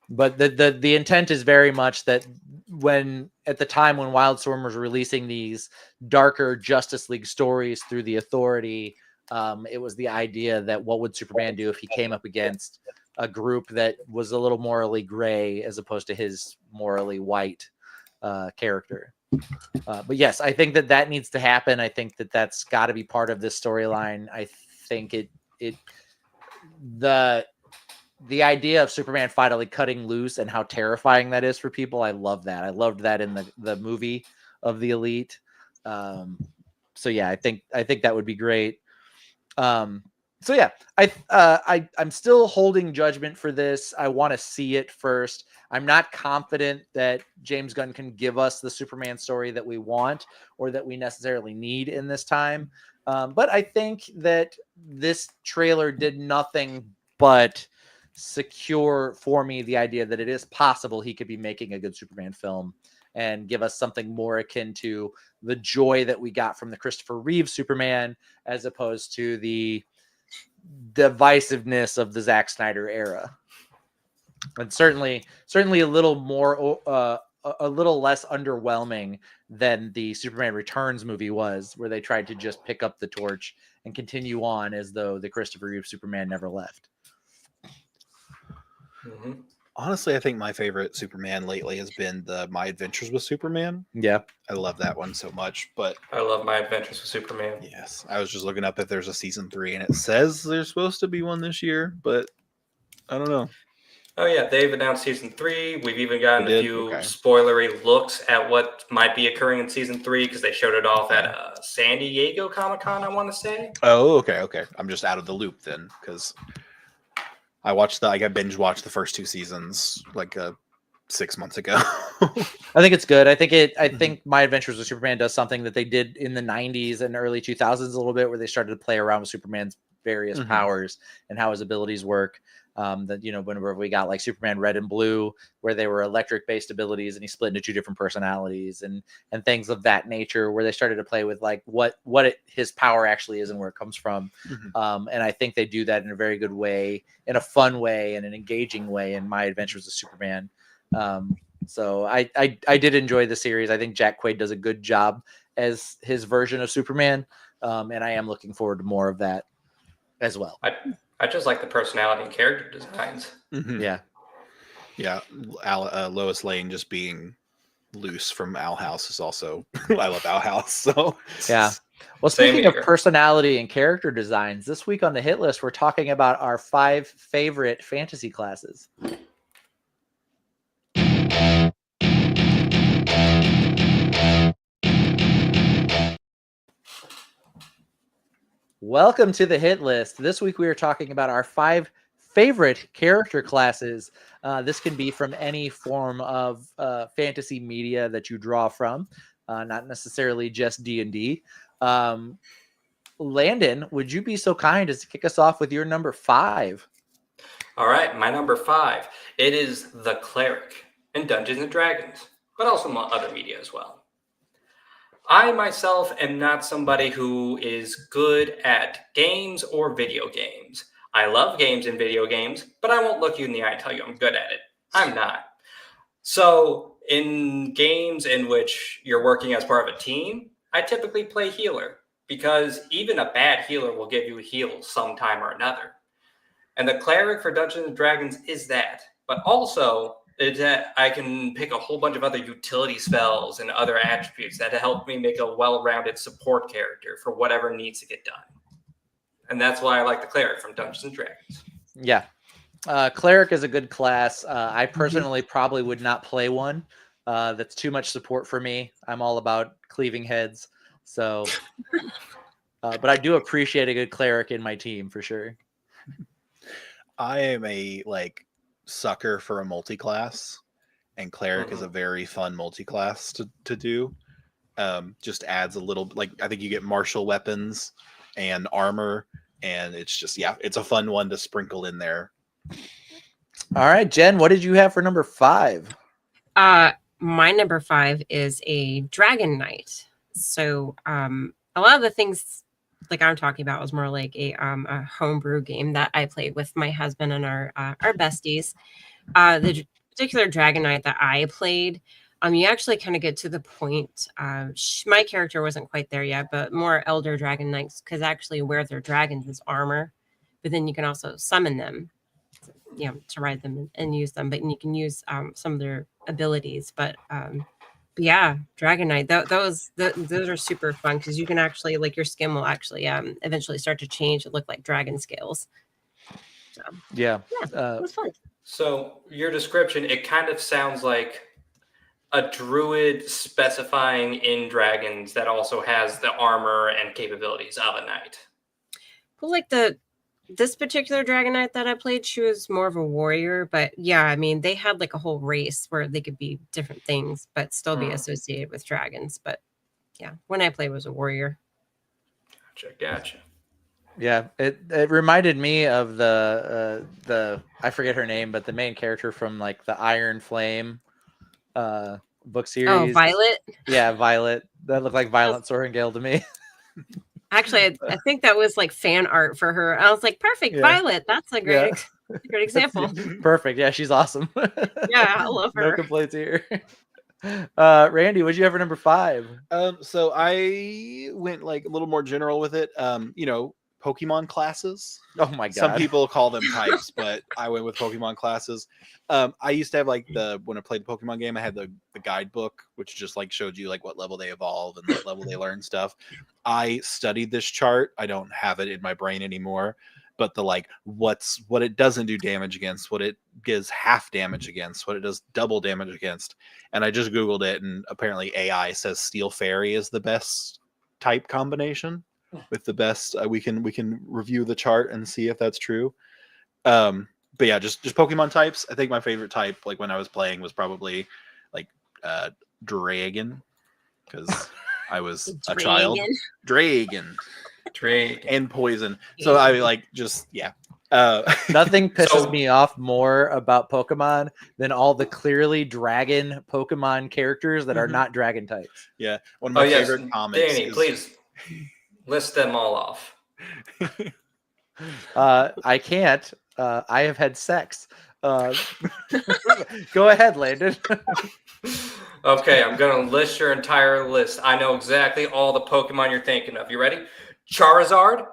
But the intent is very much that when at the time when Wildstorm was releasing these darker Justice League stories through the Authority, it was the idea that what would Superman do if he came up against a group that was a little morally gray as opposed to his morally white character. But yes, I think that needs to happen. I think that's got to be part of this storyline. I think the idea of Superman finally cutting loose and how terrifying that is for people. I love that. I loved that in the movie of the Elite. So yeah, I think that would be great. So yeah, I'm still holding judgment for this. I want to see it first. I'm not confident that James Gunn can give us the Superman story that we want or that we necessarily need in this time. But I think that this trailer did nothing but secure for me the idea that it is possible he could be making a good Superman film and give us something more akin to the joy that we got from the Christopher Reeve Superman, as opposed to the divisiveness of the Zack Snyder era. And certainly a little more, a little less underwhelming than the Superman Returns movie was, where they tried to just pick up the torch and continue on as though the Christopher Reeve Superman never left. Mm-hmm. Honestly, I think my favorite Superman lately has been the My Adventures with Superman. Yeah. I love that one so much, but I love My Adventures with Superman. Yes. I was just looking up if there's a season 3 and it says there's supposed to be one this year, but I don't know. Oh yeah, they've announced season 3. We've even gotten a few spoilery looks at what might be occurring in season 3 because they showed it off at San Diego Comic-Con, I want to say. Oh, okay. I'm just out of the loop then, because I binge watched the first 2 seasons like 6 months ago. I think it's good. I think My Adventures with Superman does something that they did in the 90s and early 2000s a little bit, where they started to play around with Superman's various powers and how his abilities work. That, whenever we got like Superman Red and Blue, where they were electric based abilities and he split into 2 different personalities and things of that nature, where they started to play with like what his power actually is and where it comes from. And I think they do that in a very good way, in a fun way and an engaging way in My Adventures with Superman. So I did enjoy the series. I think Jack Quaid does a good job as his version of Superman. And I am looking forward to more of that as well. I just like the personality and character designs. Yeah. Lois Lane just being loose from Owl House is also I love Owl House. So yeah. Well, speaking of personality and character designs, this week on the hit list, we're talking about our 5 favorite fantasy classes. Welcome to the hit list. This week we are talking about our 5 favorite character classes. This can be from any form of fantasy media that you draw from, not necessarily just D&D. Landon, would you be so kind as to kick us off with your number 5? All right, my number 5. It is the Cleric in Dungeons and Dragons, but also other media as well. I myself am not somebody who is good at games or video games. I love games and video games, but I won't look you in the eye and tell you I'm good at it. I'm not. So in games in which you're working as part of a team, I typically play healer, because even a bad healer will give you a heal sometime or another. And the Cleric for Dungeons and Dragons is that. But also, I can pick a whole bunch of other utility spells and other attributes that help me make a well-rounded support character for whatever needs to get done. And that's why I like the Cleric from Dungeons and Dragons. Yeah. Cleric is a good class. I personally probably would not play one. That's too much support for me. I'm all about cleaving heads. So, but I do appreciate a good Cleric in my team for sure. I am a sucker for a multi-class, and cleric is a very fun multi-class to do. Just adds a little, like, I think you get martial weapons and armor, and it's just, it's a fun one to sprinkle in there. All right, Jen, what did you have for number 5? My number 5 is a Dragon Knight. So a lot of the things like I'm talking about was more like a homebrew game that I played with my husband and our besties. The particular Dragon Knight that I played, you actually kind of get to the point. My character wasn't quite there yet, but more Elder Dragon Knights, because actually where their dragons is armor, but then you can also summon them, to ride them and use them. But you can use some of their abilities. But yeah, Dragon Knight, those are super fun because you can actually, like, your skin will actually eventually start to change and look like dragon scales. So yeah, it was fun. So your description, it kind of sounds like a druid specifying in dragons that also has the armor and capabilities of a knight. Well, like this particular Dragon Knight that I played, she was more of a warrior, but yeah, I mean, they had like a whole race where they could be different things, but still be associated with dragons. But yeah, when I played was a warrior. Gotcha. Yeah, it reminded me of the I forget her name, but the main character from like the Iron Flame book series. Oh, Violet. Yeah, Violet. That looked like Violent Sorrengail to me. Actually, I think that was like fan art for her. I was like, perfect, Violet. That's a great example. Perfect. Yeah, she's awesome. Yeah, I love her. No complaints here. Randy, what'd you have for number 5? So I went like a little more general with it. Pokemon classes. Oh my god. Some people call them types, but I went with Pokemon classes. I used to have like when I played the Pokemon game, I had the guidebook, which just like showed you like what level they evolve and what level they learn stuff. I studied this chart. I don't have it in my brain anymore, but the like what it doesn't do damage against, what it gives half damage against, what it does double damage against. And I just Googled it, and apparently AI says Steel Fairy is the best type combination. With the best, we can review the chart and see if that's true. But yeah, just Pokemon types. I think my favorite type, like when I was playing, was probably like Dragon, because I was a child. Dragon, and Poison. So I like nothing pisses me off more about Pokemon than all the clearly dragon Pokemon characters that are not dragon types. Yeah, one of my favorite comics. Danny, please. List them all off. I can't. I have had sex. Go ahead, Landon. Okay, I'm going to list your entire list. I know exactly all the Pokemon you're thinking of. You ready? Charizard?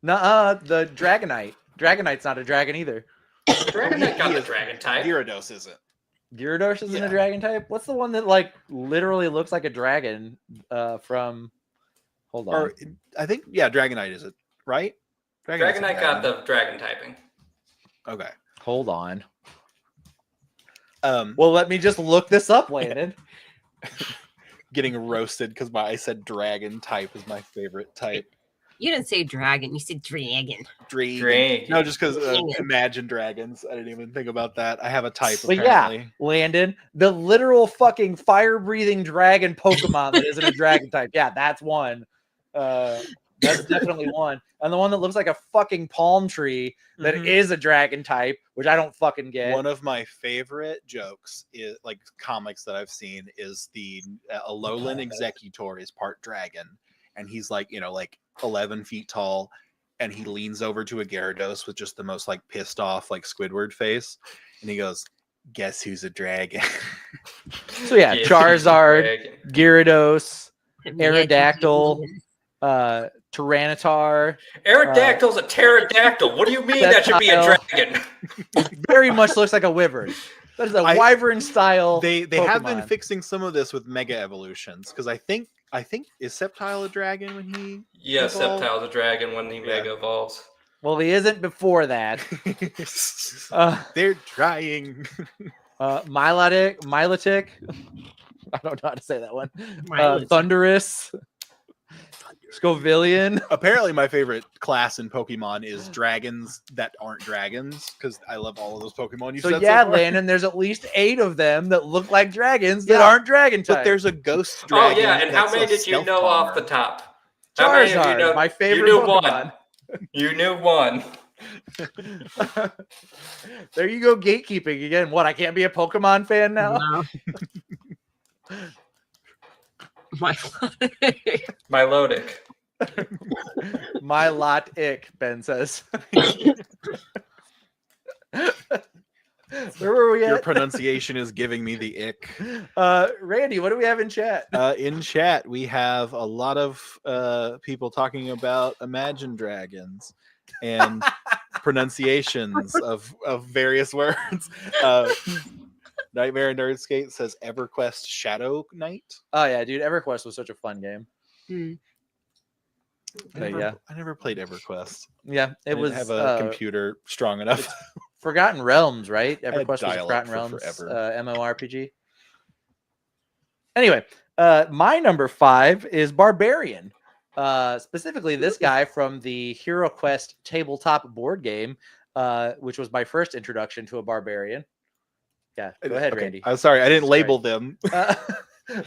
Nuh-uh, the Dragonite. Dragonite's not a dragon either. Dragonite got the dragon type. Gyarados isn't. Gyarados isn't a dragon type? What's the one that like literally looks like a dragon from hold on. Or I think Dragonite is it, right? Dragonite got the dragon typing. Okay. Hold on. Well, let me just look this up, Landon. Getting roasted because I said dragon type is my favorite type. You didn't say dragon. You said dragon. Dragon. No, just because Imagine Dragons. I didn't even think about that. I have a type, apparently. Yeah, Landon. The literal fucking fire-breathing dragon Pokemon that isn't a dragon type. Yeah, that's one. That's definitely one. And the one that looks like a fucking palm tree that is a dragon type, which I don't fucking get. One of my favorite jokes is like comics that I've seen is the Alolan Executor is part dragon. And he's like, 11 feet tall, and he leans over to a Gyarados with just the most like pissed off like Squidward face, and he goes, "Guess who's a dragon?" So yeah, Charizard, Gyarados, Aerodactyl, Tyranitar. Aerodactyl's a pterodactyl. What do you mean that should be a dragon? Very much looks like a wyvern. That is a wyvern style. They have been fixing some of this with mega evolutions, because I think is Sceptile a dragon when he Sceptile's a dragon when he mega evolves. Well, he isn't before that. They're trying. Milotic. I don't know how to say that one. Thunderous. Scovillian. Apparently, my favorite class in Pokemon is dragons that aren't dragons, because I love all of those Pokemon you said Yeah, so far. Landon, there's at least 8 of them that look like dragons that aren't dragon type. But there's a ghost dragon. Oh yeah, and how many did you know off the top? Charizard, how many of you know? my favorite you knew Pokemon. One. You knew one. There you go, gatekeeping again. What? I can't be a Pokemon fan now? No. Milotic. Milotic, Ben says. Where were we at? Your pronunciation is giving me the ick. Randy, what do we have in chat? In chat, we have a lot of people talking about Imagine Dragons and pronunciations of various words. Nightmare Nerdskate says EverQuest Shadow Knight. Oh yeah, dude, EverQuest was such a fun game. I never played EverQuest. Yeah, it was. Have a computer strong enough. Forgotten Realms, right? EverQuest was Forgotten Realms MMORPG. Anyway, my number 5 is Barbarian. Specifically, this guy from the Hero Quest tabletop board game, which was my first introduction to a barbarian. Yeah, go ahead, okay. Randy. I'm sorry, I didn't label them.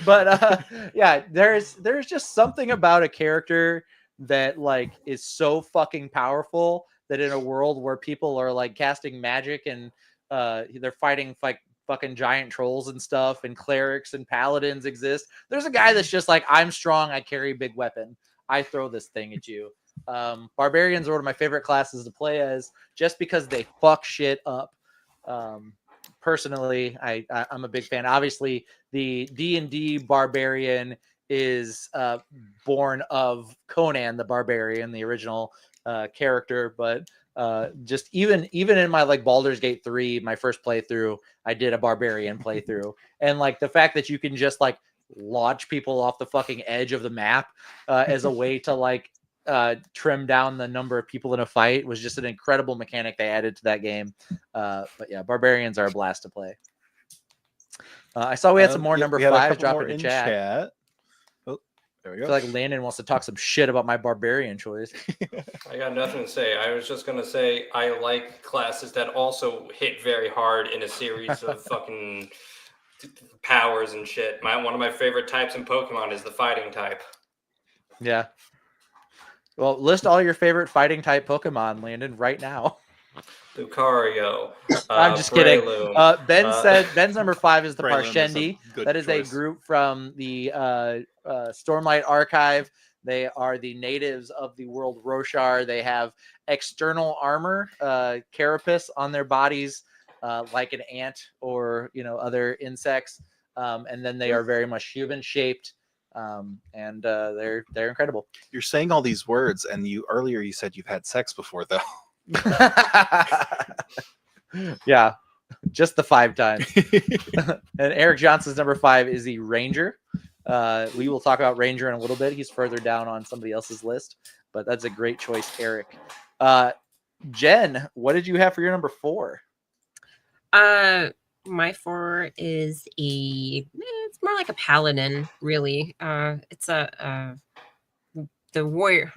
But yeah, there's just something about a character that like is so fucking powerful that in a world where people are like casting magic and they're fighting like fucking giant trolls and stuff, and clerics and paladins exist, there's a guy that's just like, I'm strong, I carry a big weapon, I throw this thing at you. Barbarians are one of my favorite classes to play as, just because they fuck shit up. Personally, I'm a big fan. Obviously, the D&D Barbarian is born of Conan the Barbarian, the original character, but just even in my like Baldur's Gate 3, my first playthrough, I did a Barbarian playthrough, and like the fact that you can just like launch people off the fucking edge of the map as a way to like trim down the number of people in a fight was just an incredible mechanic they added to that game. But yeah, Barbarians are a blast to play. I saw we had some more number 5 dropping in chat. Oh, there we I go. feel like Landon wants to talk some shit about my Barbarian choice. I got nothing to say. I was just gonna say I like classes that also hit very hard in a series of fucking powers and shit. One of my favorite types in Pokemon is the fighting type. Yeah. Well, list all your favorite fighting type Pokemon, Landon, right now. Lucario. I'm just kidding. Ben said Ben's number 5 is the Parshendi. That is choice. A group from the Stormlight Archive. They are the natives of the world Roshar. They have external armor, carapace on their bodies, like an ant or other insects, and then they are very much human shaped. And they're incredible. You're saying all these words, and earlier you said you've had sex before, though. Yeah, just the 5 times. And Eric Johnson's number 5 is the Ranger. We will talk about Ranger in a little bit. He's further down on somebody else's list, but that's a great choice, Eric. Jen, what did you have for your number 4? My 4 is it's more like a paladin, really. It's the warrior.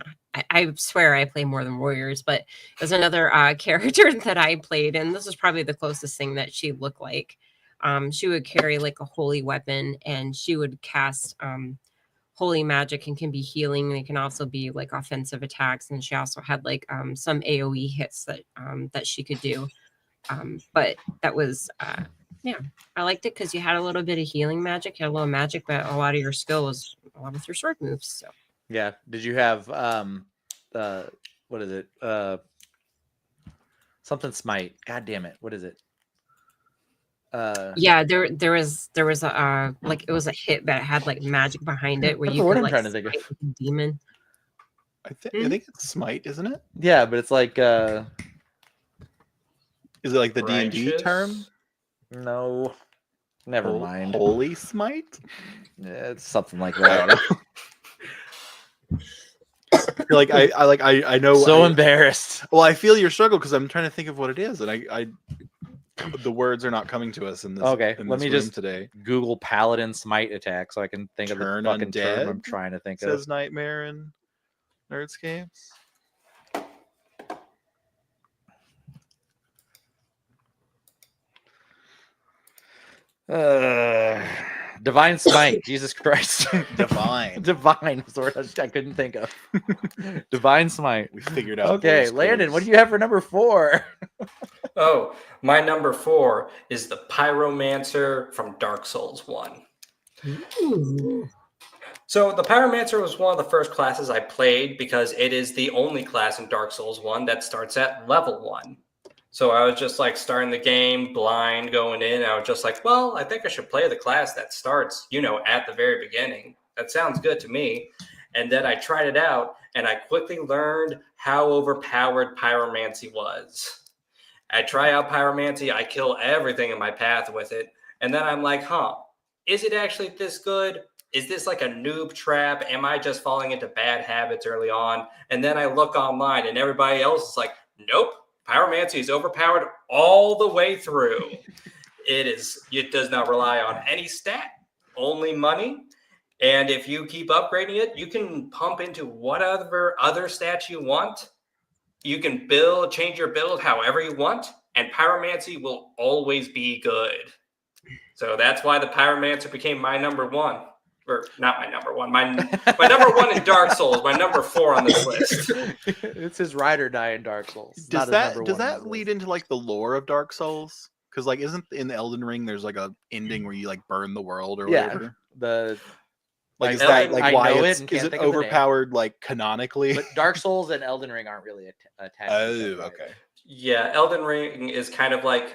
I swear I play more than warriors, but there's another character that I played, and this is probably the closest thing that she looked like. She would carry like a holy weapon, and she would cast holy magic and can be healing. They can also be like offensive attacks, and she also had like some AoE hits that she could do. But that was yeah, I liked it because you had a little bit of healing magic, you had a little magic, but a lot of your skill was a lot with your sword moves. So yeah, did you have what is it? Something smite. God damn it, what is it? Yeah, there was a like it was a hit that had like magic behind it where you could like trying to think of. smite a demon. I think it's smite, isn't it? Yeah, but it's like is it like the Righteous? D&D term? No, never mind. Holy smite? Yeah, it's something like I that. don't know. I feel like I know. So embarrassed. Well, I feel your struggle because I'm trying to think of what it is, and I the words are not coming to us in this. Okay, in let this me room just today. Google paladin smite attack so I can think Turn of the fucking undead, term I'm trying to think of. Says Nightmare and Nerdscapes. Divine Smite. Jesus Christ. Divine. Divine was the word I couldn't think of. Divine Smite. We figured out. Okay, Landon, what do you have for number 4? Oh, my number 4 is the Pyromancer from Dark Souls 1. Ooh. So the Pyromancer was one of the first classes I played because it is the only class in Dark Souls 1 that starts at level 1. So I was just like starting the game blind going in. I was just like, well, I think I should play the class that starts, at the very beginning. That sounds good to me. And then I tried it out and I quickly learned how overpowered Pyromancy was. I try out Pyromancy, I kill everything in my path with it. And then I'm like, is it actually this good? Is this like a noob trap? Am I just falling into bad habits early on? And then I look online and everybody else is like, nope. Pyromancy is overpowered all the way through. It does not rely on any stat, only money. And if you keep upgrading it, you can pump into whatever other stats you want. You can change your build however you want, and Pyromancy will always be good. So that's why the Pyromancer became my number 1. Or not my number 1. My number 1 in Dark Souls. My number 4 on this list. It's his ride or die in Dark Souls. Does that lead into like the lore of Dark Souls? Because like, isn't in Elden Ring there's like a ending where you like burn the world or whatever? Is that like why is it overpowered like canonically? But Dark Souls and Elden Ring aren't really attached. Oh, okay. Yeah, Elden Ring is kind of like.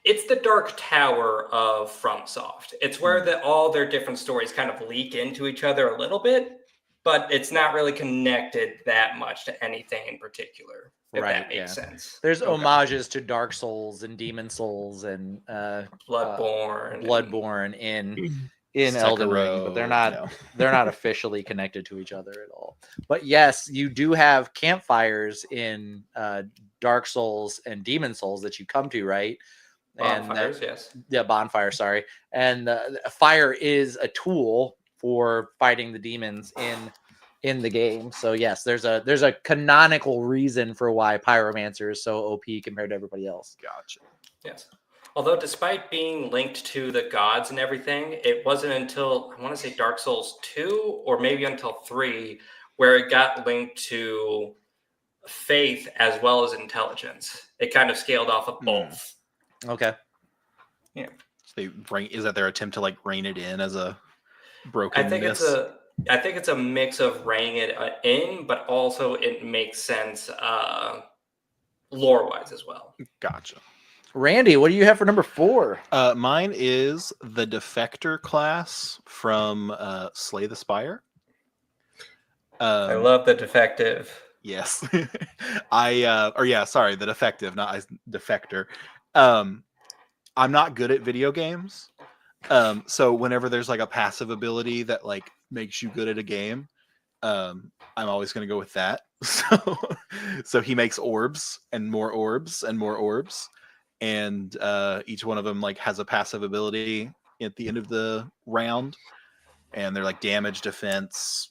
It's the Dark Tower of FromSoft. It's where all their different stories kind of leak into each other a little bit, but it's not really connected that much to anything in particular, if that makes sense. There's homages to Dark Souls and Demon Souls and Bloodborne in Elden Ring, but they're not officially connected to each other at all. But yes, you do have campfires in Dark Souls and Demon Souls that you come to, right? Bonfires, yes. Yeah, bonfire, sorry. And fire is a tool for fighting the demons in the game. So yes, there's a canonical reason for why Pyromancer is so OP compared to everybody else. Gotcha. Yes. Although despite being linked to the gods and everything, it wasn't until, I want to say Dark Souls 2 or maybe until 3 where it got linked to faith as well as intelligence. It kind of scaled off of both. Okay. Yeah. So is that their attempt to like rein it in as a brokenness? I think it's a mix of reining it in, but also it makes sense lore-wise as well. Gotcha. Randy, what do you have for number 4? Mine is the Defector class from Slay the Spire. I love the Defective. Yes. The Defective, not Defector. I'm not good at video games. So whenever there's like a passive ability that like makes you good at a game, I'm always going to go with that. So he makes orbs and more orbs and more orbs. And each one of them like has a passive ability at the end of the round. And they're like damage, defense,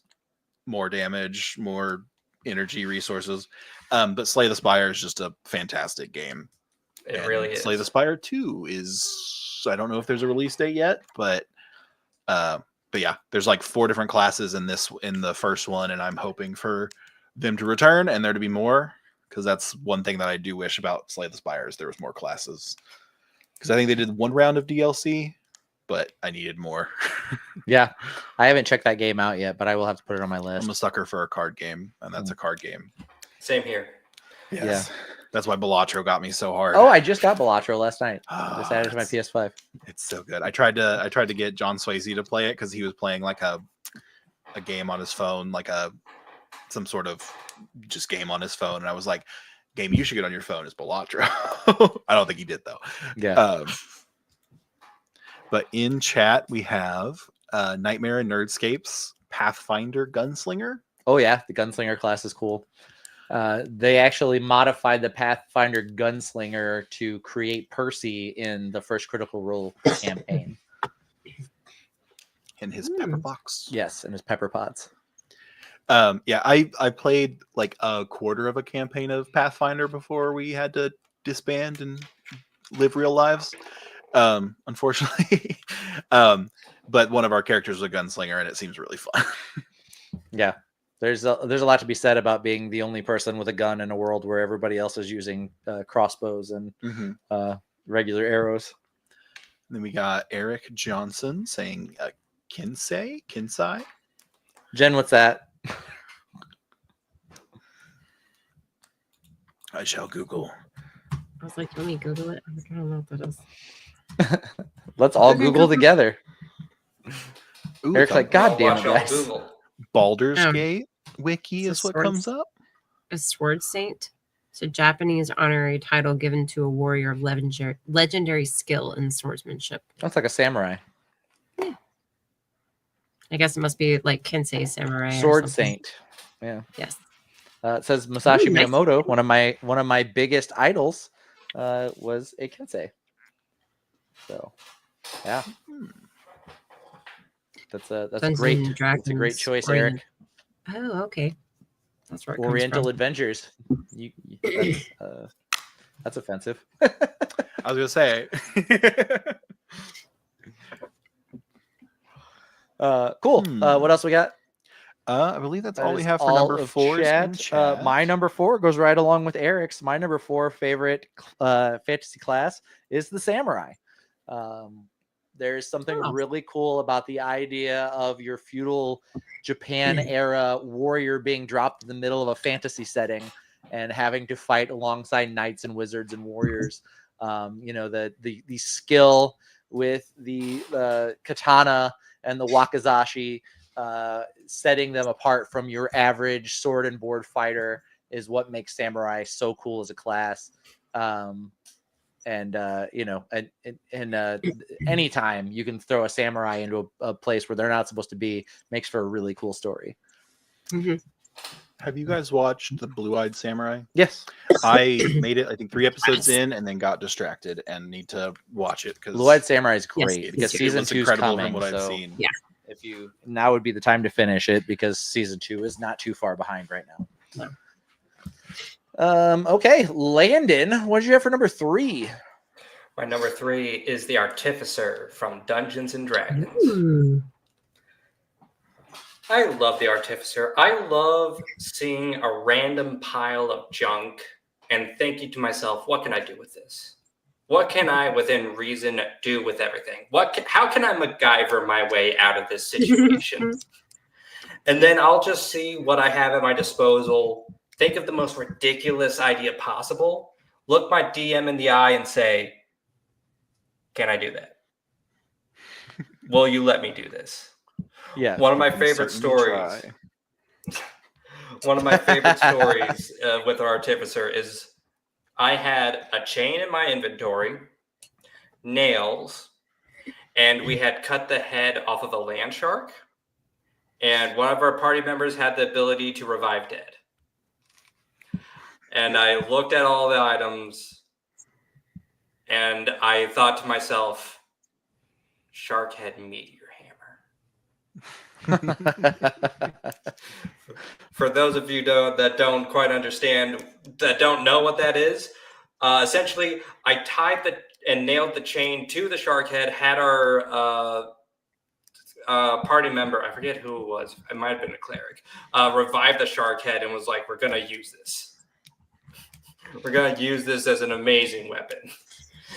more damage, more energy resources. But Slay the Spire is just a fantastic game. It really is. Slay the Spire 2 is, I don't know if there's a release date yet, but yeah, there's like 4 different classes in the first one, and I'm hoping for them to return and there to be more, because that's one thing that I do wish about Slay the Spire is there was more classes. Because I think they did 1 round of DLC, but I needed more. Yeah, I haven't checked that game out yet, but I will have to put it on my list. I'm a sucker for a card game, and that's a card game. Same here. Yes. Yeah. That's why Balatro got me so hard. Oh, I just got Balatro last night. Just added to my PS5. It's so good. I tried to get John Swayze to play it because he was playing like a game on his phone, like some sort of just game on his phone, and I was like, "Game you should get on your phone is Balatro." I don't think he did though. Yeah. But in chat we have Nightmare and Nerdscapes Pathfinder Gunslinger. Oh yeah, the Gunslinger class is cool. They actually modified the Pathfinder Gunslinger to create Percy in the first Critical Role campaign. In his pepper box. Yes, in his pepper pots. Yeah, I played like a quarter of a campaign of Pathfinder before we had to disband and live real lives. Unfortunately. But one of our characters was a gunslinger, and it seems really fun. Yeah. There's a lot to be said about being the only person with a gun in a world where everybody else is using crossbows and regular arrows. Then we got Eric Johnson saying Kinsai. Jen, what's that? I shall Google. I was like, let me Google it. I don't know what that is. Let's all Google together. Ooh, Eric's like, God damn it, Watch guys. Google. Baldur's Gate wiki is what comes up. A sword saint. It's a Japanese honorary title given to a warrior of legendary skill in swordsmanship. That's like a samurai. Yeah. I guess it must be like Kensei samurai. Sword saint. Yeah. Yes. It says Masashi Ooh, nice. Miyamoto, one of my biggest idols, was a Kensei. So, yeah. That's a great choice, Eric. Oh, okay. That's where it Oriental comes from. Adventures. That's offensive. I was gonna say. Cool. What else we got? I believe that's That all we is have for all number of 4. chat. My number 4 goes right along with Eric's. My number 4 favorite fantasy class is the samurai. There's something really cool about the idea of your feudal Japan era warrior being dropped in the middle of a fantasy setting and having to fight alongside knights and wizards and warriors. The skill with the katana and the wakizashi, setting them apart from your average sword and board fighter is what makes samurai so cool as a class. Anytime you can throw a samurai into a place where they're not supposed to be makes for a really cool story. Mm-hmm. Have you guys watched The Blue-Eyed Samurai? Yes. I made it, I think, 3 episodes in and then got distracted and need to watch it because Blue-Eyed Samurai is great Yes, because season 2 is coming. From what I've seen. Yeah. Now would be the time to finish it because season 2 is not too far behind right now. No. Okay, Landon, what did you have for number 3? My number 3 is the Artificer from Dungeons and Dragons. Ooh. I love the Artificer. I love seeing a random pile of junk and thinking to myself, what can I do with this? What can I, within reason, do with everything? How can I MacGyver my way out of this situation? And then I'll just see what I have at my disposal, think of the most ridiculous idea possible, look my DM in the eye and say, can I do that? Will you let me do this? Yeah. One of my favorite stories. One of my favorite stories with our Artificer is I had a chain in my inventory, nails, and we had cut the head off of a land shark. And one of our party members had the ability to revive dead. And I looked at all the items and I thought to myself, shark head meteor hammer. For those of you that don't quite understand, that don't know what that is, essentially I tied and nailed the chain to the shark head, had our party member, I forget who it was, it might have been a cleric, revive the shark head and was like, we're going to use this. We're going to use this as an amazing weapon.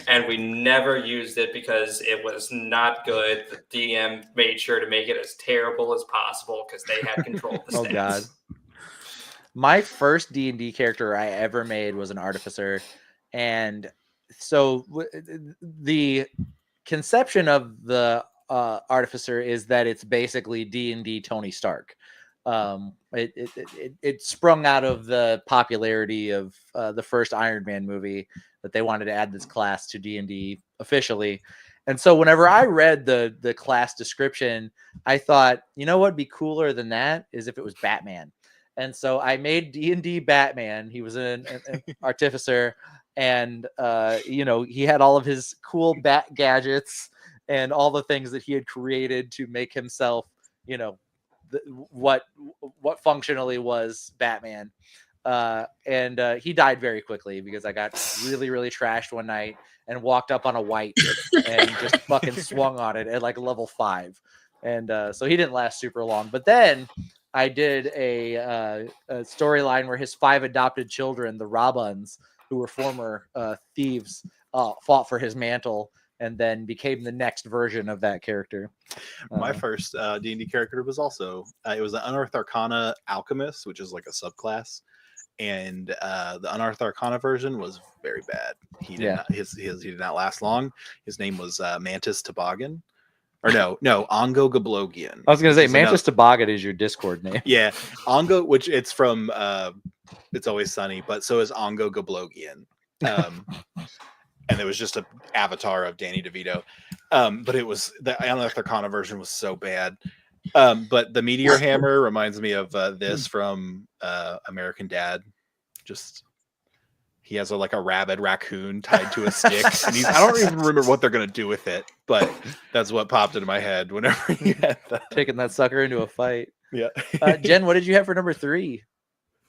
And we never used it because it was not good. The DM made sure to make it as terrible as possible because they had control of the stats. Oh, God. My first D&D character I ever made was an Artificer. And so the conception of the Artificer is that it's basically D&D Tony Stark. It sprung out of the popularity of the first Iron Man movie that they wanted to add this class to D&D officially. And so whenever I read the class description, I thought, you know what'd be cooler than that is if it was Batman. And so I made D&D Batman. He was an Artificer, and he had all of his cool bat gadgets and all the things that he had created to make himself, what functionally was Batman. And he died very quickly because I got really, really trashed one night and walked up on a white and just fucking swung on it at like level 5. And so he didn't last super long. But then I did a storyline where his 5 adopted children, the Rabuns, who were former thieves, fought for his mantle and then became the next version of that character. My first D&D character was also, it was the Unearthed Arcana Alchemist, which is like a subclass. And the Unearthed Arcana version was very bad. He did not, he did not last long. His name was Mantis Toboggan. Or no, Ongo Gablogian. I was going to say, Mantis Toboggan is your Discord name. Yeah, Ongo, which it's from It's Always Sunny, but so is Ongo Gablogian. And it was just an avatar of Danny DeVito. But it was, the Unearthed Arcana version was so bad. But the Meteor Hammer reminds me of this from American Dad. Just he has a rabid raccoon tied to a stick, and I don't even remember what they're gonna do with it, but that's what popped into my head whenever you had that. Taking that sucker into a fight. Yeah. Jen, what did you have for number 3?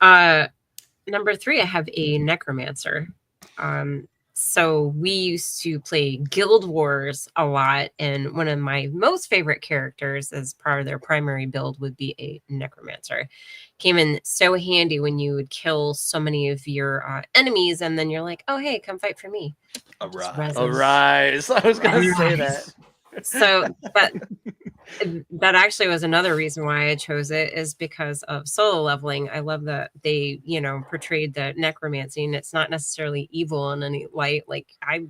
Number 3, I have a necromancer. So we used to play Guild Wars a lot, and one of my most favorite characters as part of their primary build would be a necromancer. Came in so handy when you would kill so many of your enemies, and then you're like, oh, hey, come fight for me. Arise. I was going to say that. So, but that actually was another reason why I chose it, is because of solo leveling. I love that they, portrayed the necromancy, and it's not necessarily evil in any light. Like I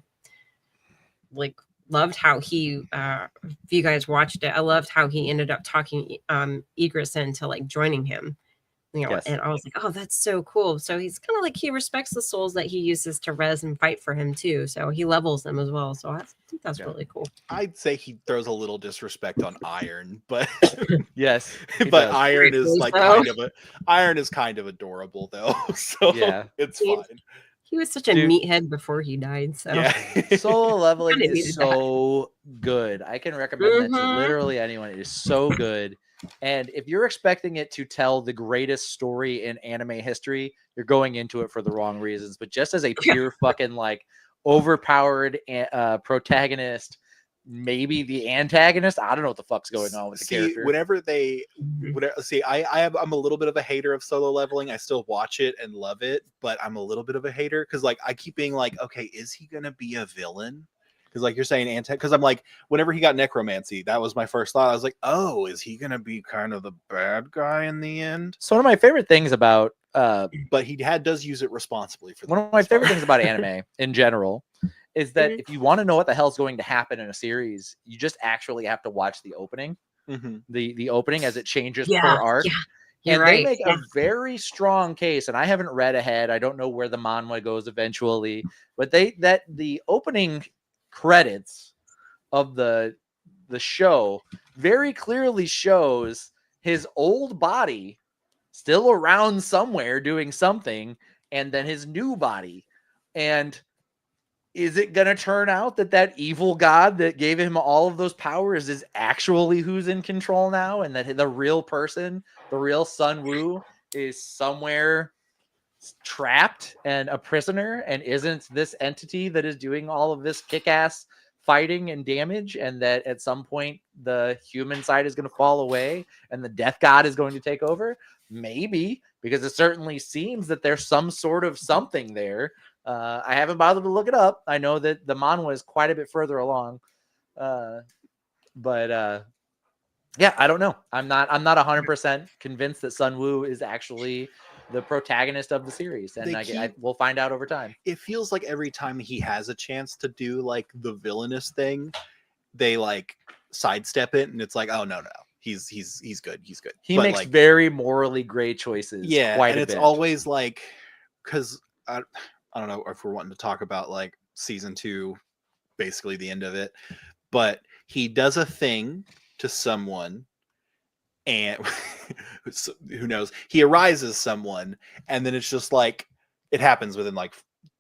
loved how he, if you guys watched it, I loved how he ended up talking Egris into joining him. Yes. And I was like, oh, that's so cool. So he's kind of like, he respects the souls that he uses to res and fight for him too. So he levels them as well. So I think that's really cool. I'd say he throws a little disrespect on Iron, but yes, but Iron is Iron is kind of adorable though. So yeah, it's fine. He was such a meathead before he died. So yeah. Solo leveling is so good. I can recommend that to literally anyone. It is so good. And if you're expecting it to tell the greatest story in anime history, you're going into it for the wrong reasons. But just as a pure fucking overpowered protagonist, maybe the antagonist, I don't know what the fuck's going on with the character. Whenever I'm a little bit of a hater of solo leveling. I still watch it and love it, but I'm a little bit of a hater because I keep being okay, is he gonna be a villain? Because you're saying because I'm whenever he got necromancy, that was my first thought. I was like, oh, is he gonna be kind of the bad guy in the end? So one of my favorite things about but he does use it responsibly for one of my favorite things about anime in general is that if you want to know what the hell's going to happen in a series, you just actually have to watch the opening. The opening as it changes per arc. Yeah. And they make a very strong case, and I haven't read ahead. I don't know where the manhwa goes eventually, but the opening credits of the show very clearly shows his old body still around somewhere doing something, and then his new body. And is it going to turn out that evil god that gave him all of those powers is actually who's in control now, and that the real person, the real Sun Wu, is somewhere trapped and a prisoner and isn't this entity that is doing all of this kick-ass fighting and damage, and that at some point the human side is going to fall away and the death god is going to take over? Maybe, because it certainly seems that there's some sort of something there. I haven't bothered to look it up. I know that the manhwa is quite a bit further along, but I don't know. I'm not 100% convinced that Sun Wu is actually the protagonist of the series, and we'll find out over time. It feels like every time he has a chance to do the villainous thing, they sidestep it, and it's oh no, he's good, He makes very morally gray choices. Yeah, quite and a it's bit. always because I don't know if we're wanting to talk about season 2, basically the end of it, but he does a thing to someone, and who knows, he arises someone, and then it's just it happens within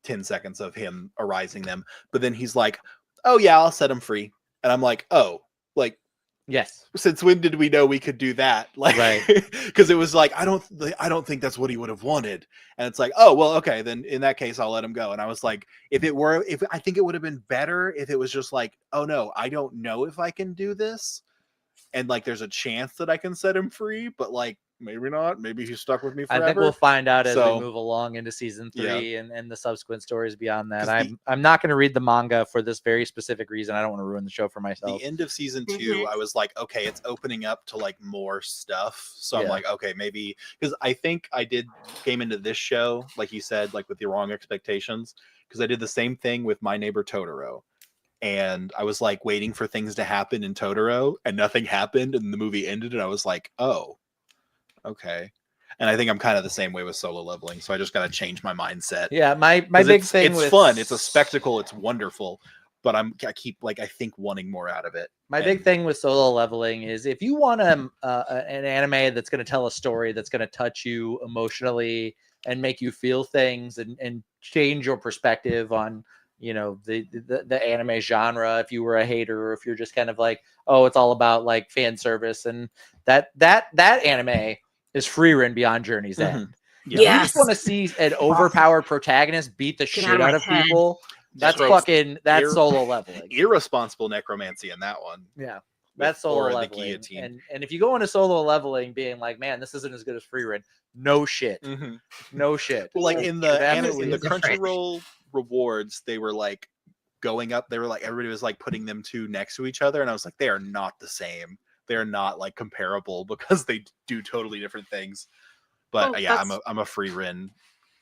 10 seconds of him arising them, but then he's oh yeah, I'll set him free, and I'm oh, Yes. Since when did we know we could do that? Like, because it was like, I don't think that's what he would have wanted. And it's like, oh, well, okay, then in that case, I'll let him go. And I was like, if I think it would have been better if it was just like, oh no, I don't know if I can do this. And like, there's a chance that I can set him free, but like, maybe not. Maybe he's stuck with me forever. I think we'll find out as we move along into season 3 and the subsequent stories beyond that. I'm not going to read the manga for this very specific reason. I don't want to ruin the show for myself. The end of season 2, I was like, okay, it's opening up to like more stuff. So I'm like, okay, maybe, because I think I came into this show, like you said, like with the wrong expectations, because I did the same thing with My Neighbor Totoro. And I was like waiting for things to happen in Totoro, and nothing happened, and the movie ended, and I was like, oh, okay. And I think I'm kind of the same way with Solo Leveling, so I just got to change my mindset. Yeah, my big thing it's fun, it's a spectacle, it's wonderful, but I keep like, I think, wanting more out of it. My big thing with Solo Leveling is if you want an anime that's going to tell a story that's going to touch you emotionally and make you feel things and change your perspective on, you know, the anime genre, if you were a hater, or if you're just kind of like, oh, it's all about like fan service, and that anime is Frieren Beyond Journey's End. Yeah. You just want to see an overpowered protagonist beat the shit out of people. That's Solo Leveling. Irresponsible necromancy in that one. Yeah. That's Solo Leveling. And if you go into Solo Leveling being like, man, this isn't as good as Frieren, no shit. No shit. Well, like in the Crunchyroll rewards, they were like going up, they were like, everybody was like putting them two next to each other, and I was like, they are not the same. They're not like comparable because they do totally different things. But yeah, I'm a Frieren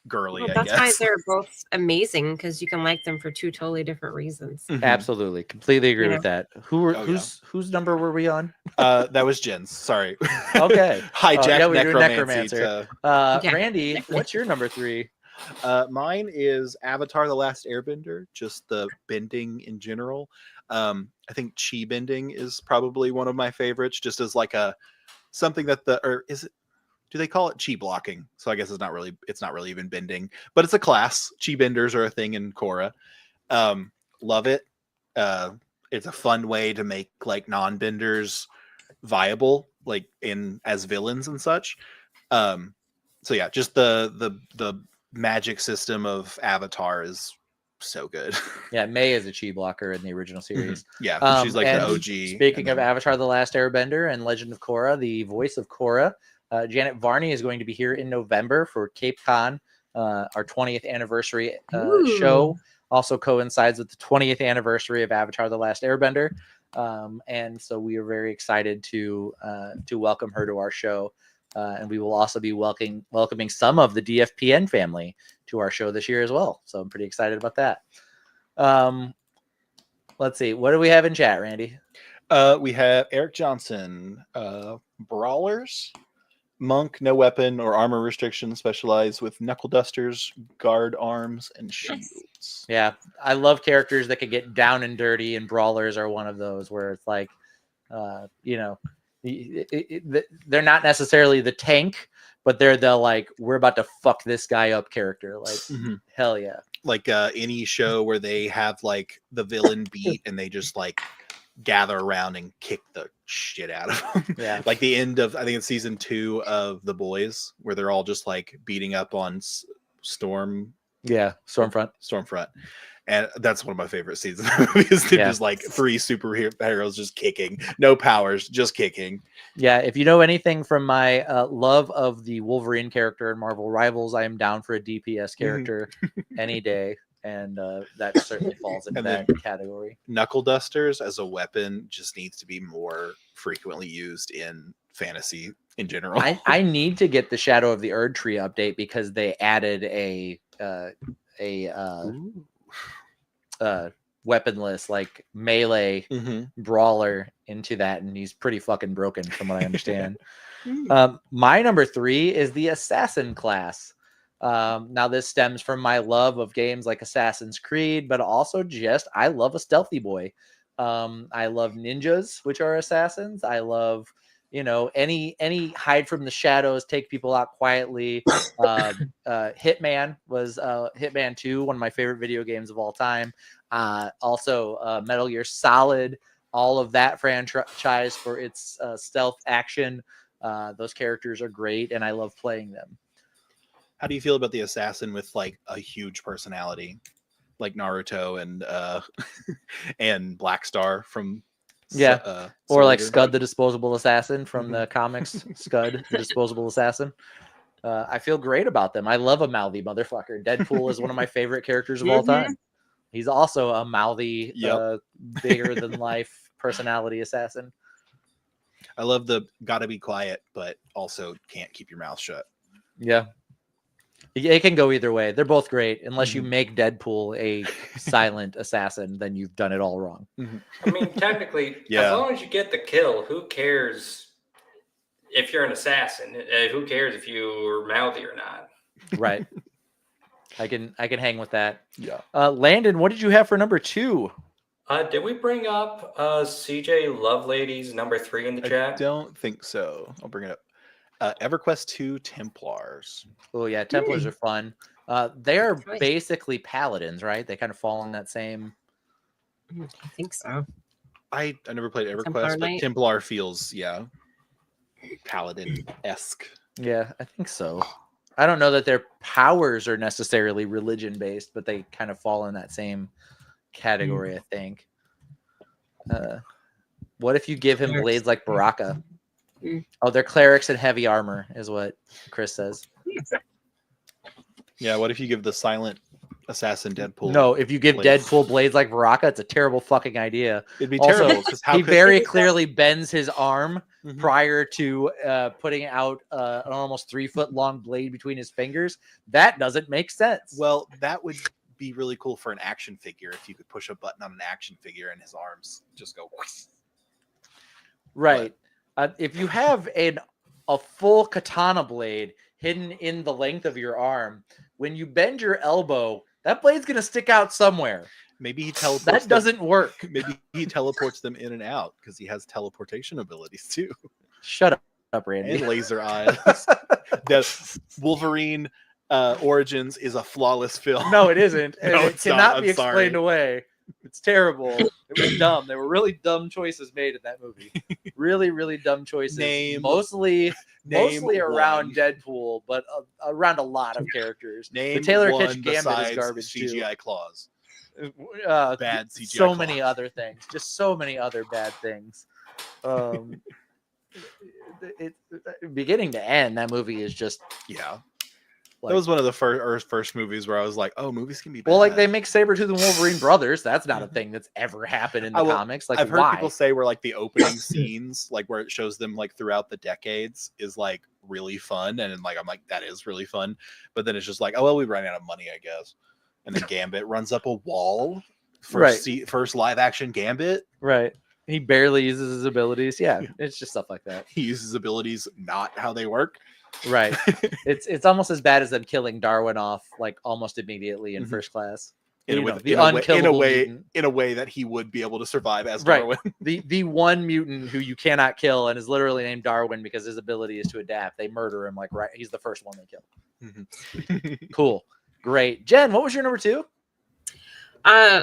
girly. Well, that's why they're both amazing, because you can like them for two totally different reasons. Absolutely, completely agree with that. Whose number were we on? That was Jen's. Sorry. Okay. Hijack necromancer. Randy, what's your number 3? Mine is Avatar: The Last Airbender. Just the bending in general. I think chi bending is probably one of my favorites, just as like something that do they call it chi blocking? So I guess it's not really even bending, but it's a class. Chi benders are a thing in Korra. Love it. It's a fun way to make like non-benders viable, like as villains and such. So yeah, just the magic system of Avatar is so good. Yeah, May is a chi blocker in the original series. Yeah, she's like the OG. Speaking of Avatar: The Last Airbender and Legend of Korra, the voice of Korra, Janet Varney is going to be here in November for Cape Con, our 20th anniversary show. Also coincides with the 20th anniversary of Avatar: The Last Airbender, and so we are very excited to welcome her to our show. And we will also be welcoming some of the DFPN family to our show this year as well. So I'm pretty excited about that. Let's see. What do we have in chat, Randy? We have Eric Johnson. Brawlers. Monk, no weapon or armor restriction, specialize with knuckle dusters, guard arms, and shields. Yeah, I love characters that can get down and dirty, and Brawlers are one of those where it's like, they're not necessarily the tank, but they're the like, we're about to fuck this guy up character. Like, hell yeah. Like any show where they have like the villain beat and they just like gather around and kick the shit out of them. Yeah. Like the end of, I think it's season 2 of The Boys, where they're all just like beating up on Stormfront. And that's one of my favorite scenes in the movie. Is just like 3 superheroes just kicking, no powers, just kicking. Yeah, if you know anything from my love of the Wolverine character in Marvel Rivals, I am down for a DPS character any day, and that certainly falls into that category. Knuckle dusters as a weapon just needs to be more frequently used in fantasy in general. I need to get the Shadow of the Erd Tree update because they added a weaponless like melee brawler into that, and he's pretty fucking broken from what I understand. My number 3 is the assassin class. Now this stems from my love of games like Assassin's Creed, but also just I love a stealthy boy. I love ninjas, which are assassins. I love any hide from the shadows, take people out quietly. Hitman was Hitman 2, one of my favorite video games of all time. Also Metal Gear Solid, all of that franchise for its stealth action. Those characters are great, and I love playing them. How do you feel about the assassin with like a huge personality, like Naruto and and Black Star from or like Leader? Scud the Disposable Assassin from the comics? Scud the Disposable Assassin. I feel great about them. I love a mouthy motherfucker. Deadpool is one of my favorite characters of all time. He's also a mouthy, bigger than life personality assassin. I love the gotta be quiet, but also can't keep your mouth shut. Yeah. It can go either way. They're both great. Unless you make Deadpool a silent assassin, then you've done it all wrong. I mean, technically, as long as you get the kill, who cares if you're an assassin? Who cares if you're mouthy or not? Right. I can hang with that. Yeah. Landon, what did you have for number 2? Did we bring up CJ Lovelady's number 3 in the chat? I don't think so. I'll bring it up. EverQuest 2 Templars. Oh yeah, Templars are fun. They're basically paladins, right? They kind of fall in that same. I think so. I never played EverQuest, but Templar feels paladin-esque. Yeah, I think so. I don't know that their powers are necessarily religion based, but they kind of fall in that same category, I think. What if you give him blades like Baraka? Oh, they're clerics in heavy armor, is what Chris says. Yeah, what if you give the silent assassin Deadpool? No, if you give Deadpool blades like Baraka, it's a terrible fucking idea. It'd be terrible. He very clearly bends his arm prior to putting out an almost 3-foot long blade between his fingers. That doesn't make sense. Well, that would be really cool for an action figure if you could push a button on an action figure and his arms just go. Right. If you have a full katana blade hidden in the length of your arm, when you bend your elbow, that blade's going to stick out somewhere. Maybe he teleports. That doesn't work. Maybe he teleports them in and out because he has teleportation abilities too. Shut up, Randy. And laser eyes. The Wolverine Origins is a flawless film. No, it isn't. And No, it cannot be explained away. It's terrible. It was dumb. There were really dumb choices made in that movie. Really, really dumb choices. Mostly around Deadpool, but around a lot of characters. Name the Taylor one Kitsch Gambit is garbage CGI too. claws. Bad CGI. So claws. many other things. Just so many other bad things. Beginning to end, that movie is just that was one of the first movies where I was like, "Oh, movies can be bad." Well, like they make Sabretooth and Wolverine brothers. That's not a thing that's ever happened in the comics. Like I've heard people say where like the opening scenes, like where it shows them like throughout the decades, is like really fun, and like I'm like that is really fun. But then it's just like, oh well, we ran out of money, I guess. And then Gambit runs up a wall. First live action Gambit. Right. He barely uses his abilities. Yeah, it's just stuff like that. He uses abilities not how they work. Right. It's almost as bad as them killing Darwin off like almost immediately in First Class. In a way that he would be able to survive as Darwin. The one mutant who you cannot kill and is literally named Darwin because his ability is to adapt. They murder him he's the first one they kill. Cool. Great. Jen, what was your number 2?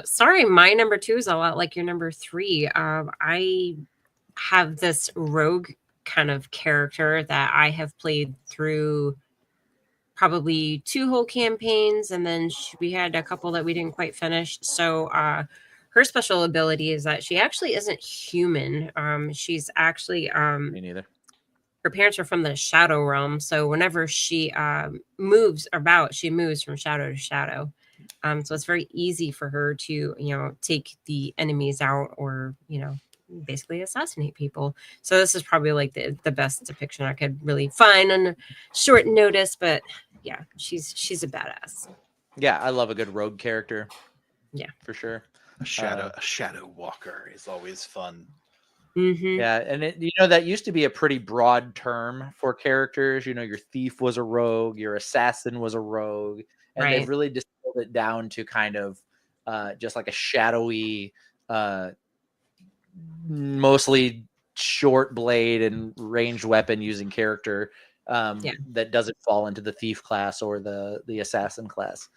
Sorry, my number 2 is a lot like your number 3. I have this rogue kind of character that I have played through probably 2 whole campaigns, and then we had a couple that we didn't quite finish. So her special ability is that she actually isn't human. She's actually me neither. Her parents are from the shadow realm, so whenever she moves about, she moves from shadow to shadow. So it's very easy for her to, take the enemies out or, basically assassinate people. So this is probably like the best depiction I could really find on short notice. But yeah, she's a badass. Yeah, I love a good rogue character. Yeah, for sure. A shadow walker is always fun. Yeah, and that used to be a pretty broad term for characters. Your thief was a rogue, your assassin was a rogue, and they've really distilled it down to kind of just like a shadowy, mostly short blade and ranged weapon using character that doesn't fall into the thief class or the assassin class.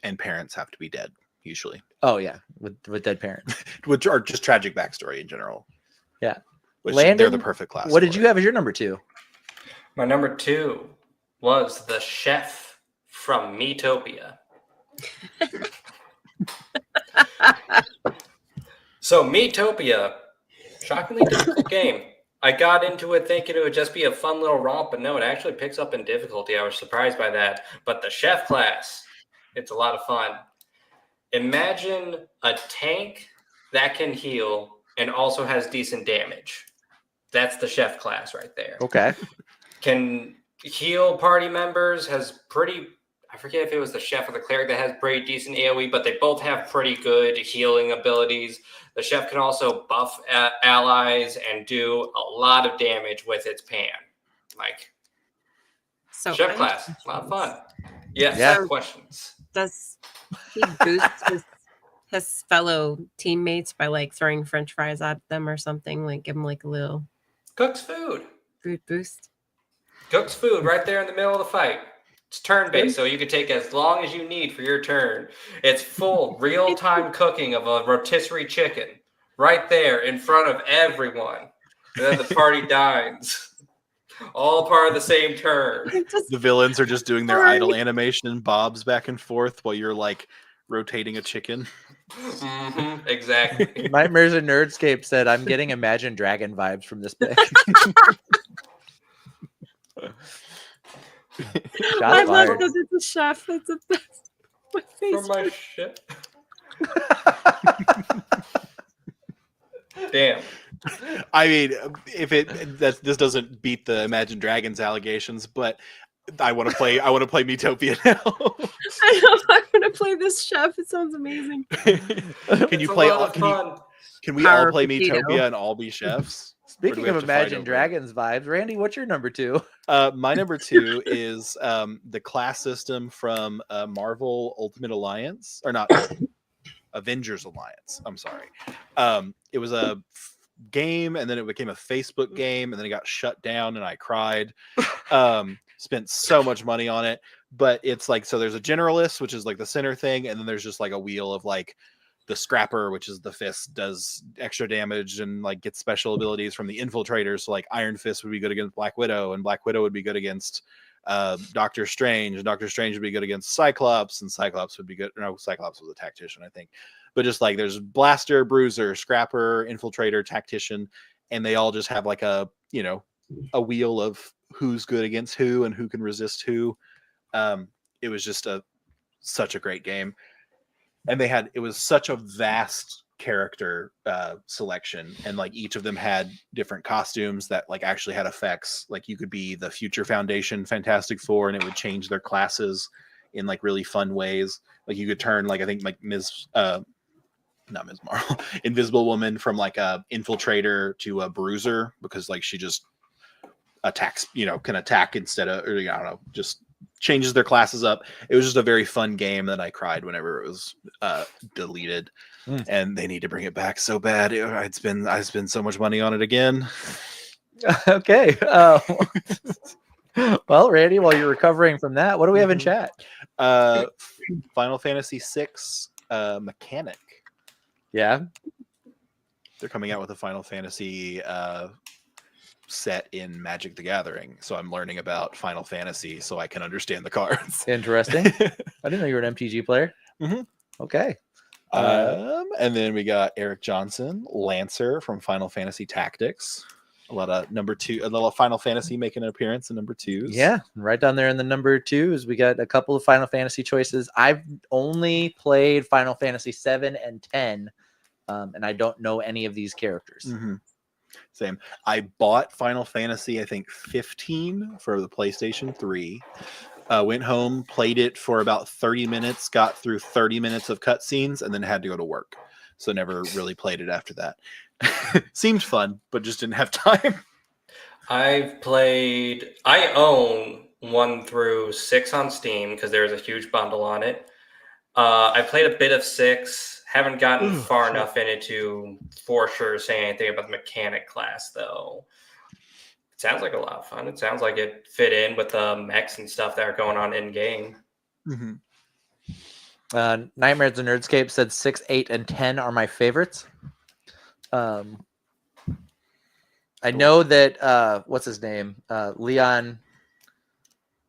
And parents have to be dead. usually. Oh yeah, with dead parents, which are just tragic backstory in general. Yeah, which Landon, they're the perfect class. What did you have as your number 2? My number 2 was the chef from Miitopia. So Miitopia, shockingly difficult game. I got into it thinking it would just be a fun little romp, but no, it actually picks up in difficulty. I was surprised by that. But the chef class, it's a lot of fun. Imagine a tank that can heal and also has decent damage. That's the chef class right there. Okay. Can heal party members, has pretty, I forget if it was the chef or the cleric that has pretty decent AoE, but they both have pretty good healing abilities. The chef can also buff allies and do a lot of damage with its pan. Like, So chef class, a lot of fun. Yes, Yeah. questions. Does he boost his fellow teammates by like throwing French fries at them or something? Like give them like a little Cooks food. food boost. Cooks food right there in the middle of the fight. It's turn-based, so you can take as long as you need for your turn. It's full real-time cooking of a rotisserie chicken right there in front of everyone. And then the party dines. All part of the same turn. The villains are just doing their idle animation, bobs back and forth while you're like rotating a chicken. Mm-hmm, exactly. Nightmares and Nerdscape said, "I'm getting Imagine Dragon vibes from this pick." I love that it's a chef. That's the best. My face From my ship. Damn. I mean, if this doesn't beat the Imagine Dragons allegations, but I want to play Miitopia now. I know. I want to play this chef. It sounds amazing. Can you play? Can we all play Miitopia and all be chefs? Speaking of Imagine Dragons vibes, Randy, what's your number 2? My number 2 is the class system from Marvel Ultimate Alliance, or not Avengers Alliance. I'm sorry. It was a game, and then it became a Facebook game, and then it got shut down, and I cried. Spent so much money on it, but it's like, so there's a generalist, which is like the center thing, and then there's just like a wheel of like the scrapper, which is the fist, does extra damage and like gets special abilities from the infiltrators. So like Iron Fist would be good against Black Widow, and Black Widow would be good against Doctor Strange, and Doctor Strange would be good against Cyclops, and Cyclops would be good. No, Cyclops was a tactician, I think. But just like there's Blaster, Bruiser, Scrapper, Infiltrator, Tactician, and they all just have like a wheel of who's good against who and who can resist who. It was just such a great game. And it was such a vast character selection, and like each of them had different costumes that like actually had effects. Like you could be the Future Foundation Fantastic Four, and it would change their classes in like really fun ways. Like you could turn like, I think like not Ms. Marvel, Invisible Woman from like a infiltrator to a bruiser, because like she just attacks, can attack instead of, or I don't know, just changes their classes up. It was just a very fun game that I cried whenever it was deleted, and they need to bring it back so bad. I spend so much money on it again. Okay. Well, Randy, while you're recovering from that, what do we have in chat? Final Fantasy VI mechanic. Yeah. They're coming out with a Final Fantasy set in Magic the Gathering, so I'm learning about Final Fantasy so I can understand the cards. Interesting. I didn't know you were an MTG player. Mm-hmm. Okay. And then we got Eric Johnson, Lancer from Final Fantasy Tactics. A lot of number 2, a little Final Fantasy making an appearance in number 2s. Yeah, right down there in the number 2s, we got a couple of Final Fantasy choices. I've only played Final Fantasy 7 and 10, and I don't know any of these characters. Mm-hmm. Same. I bought Final Fantasy, I think 15 for the PlayStation 3. Went home, played it for about 30 minutes, got through 30 minutes of cutscenes, and then had to go to work. So never really played it after that. Seemed fun, but just didn't have time. I own 1 through 6 on Steam because there's a huge bundle on it. I played a bit of 6. Haven't gotten far enough in it to for sure say anything about the mechanic class, though. It sounds like a lot of fun. It sounds like it fit in with the mechs and stuff that are going on in game. Mm-hmm. Nightmares and Nerdscape said 6, 8, and 10 are my favorites. I know that what's his name? Leon.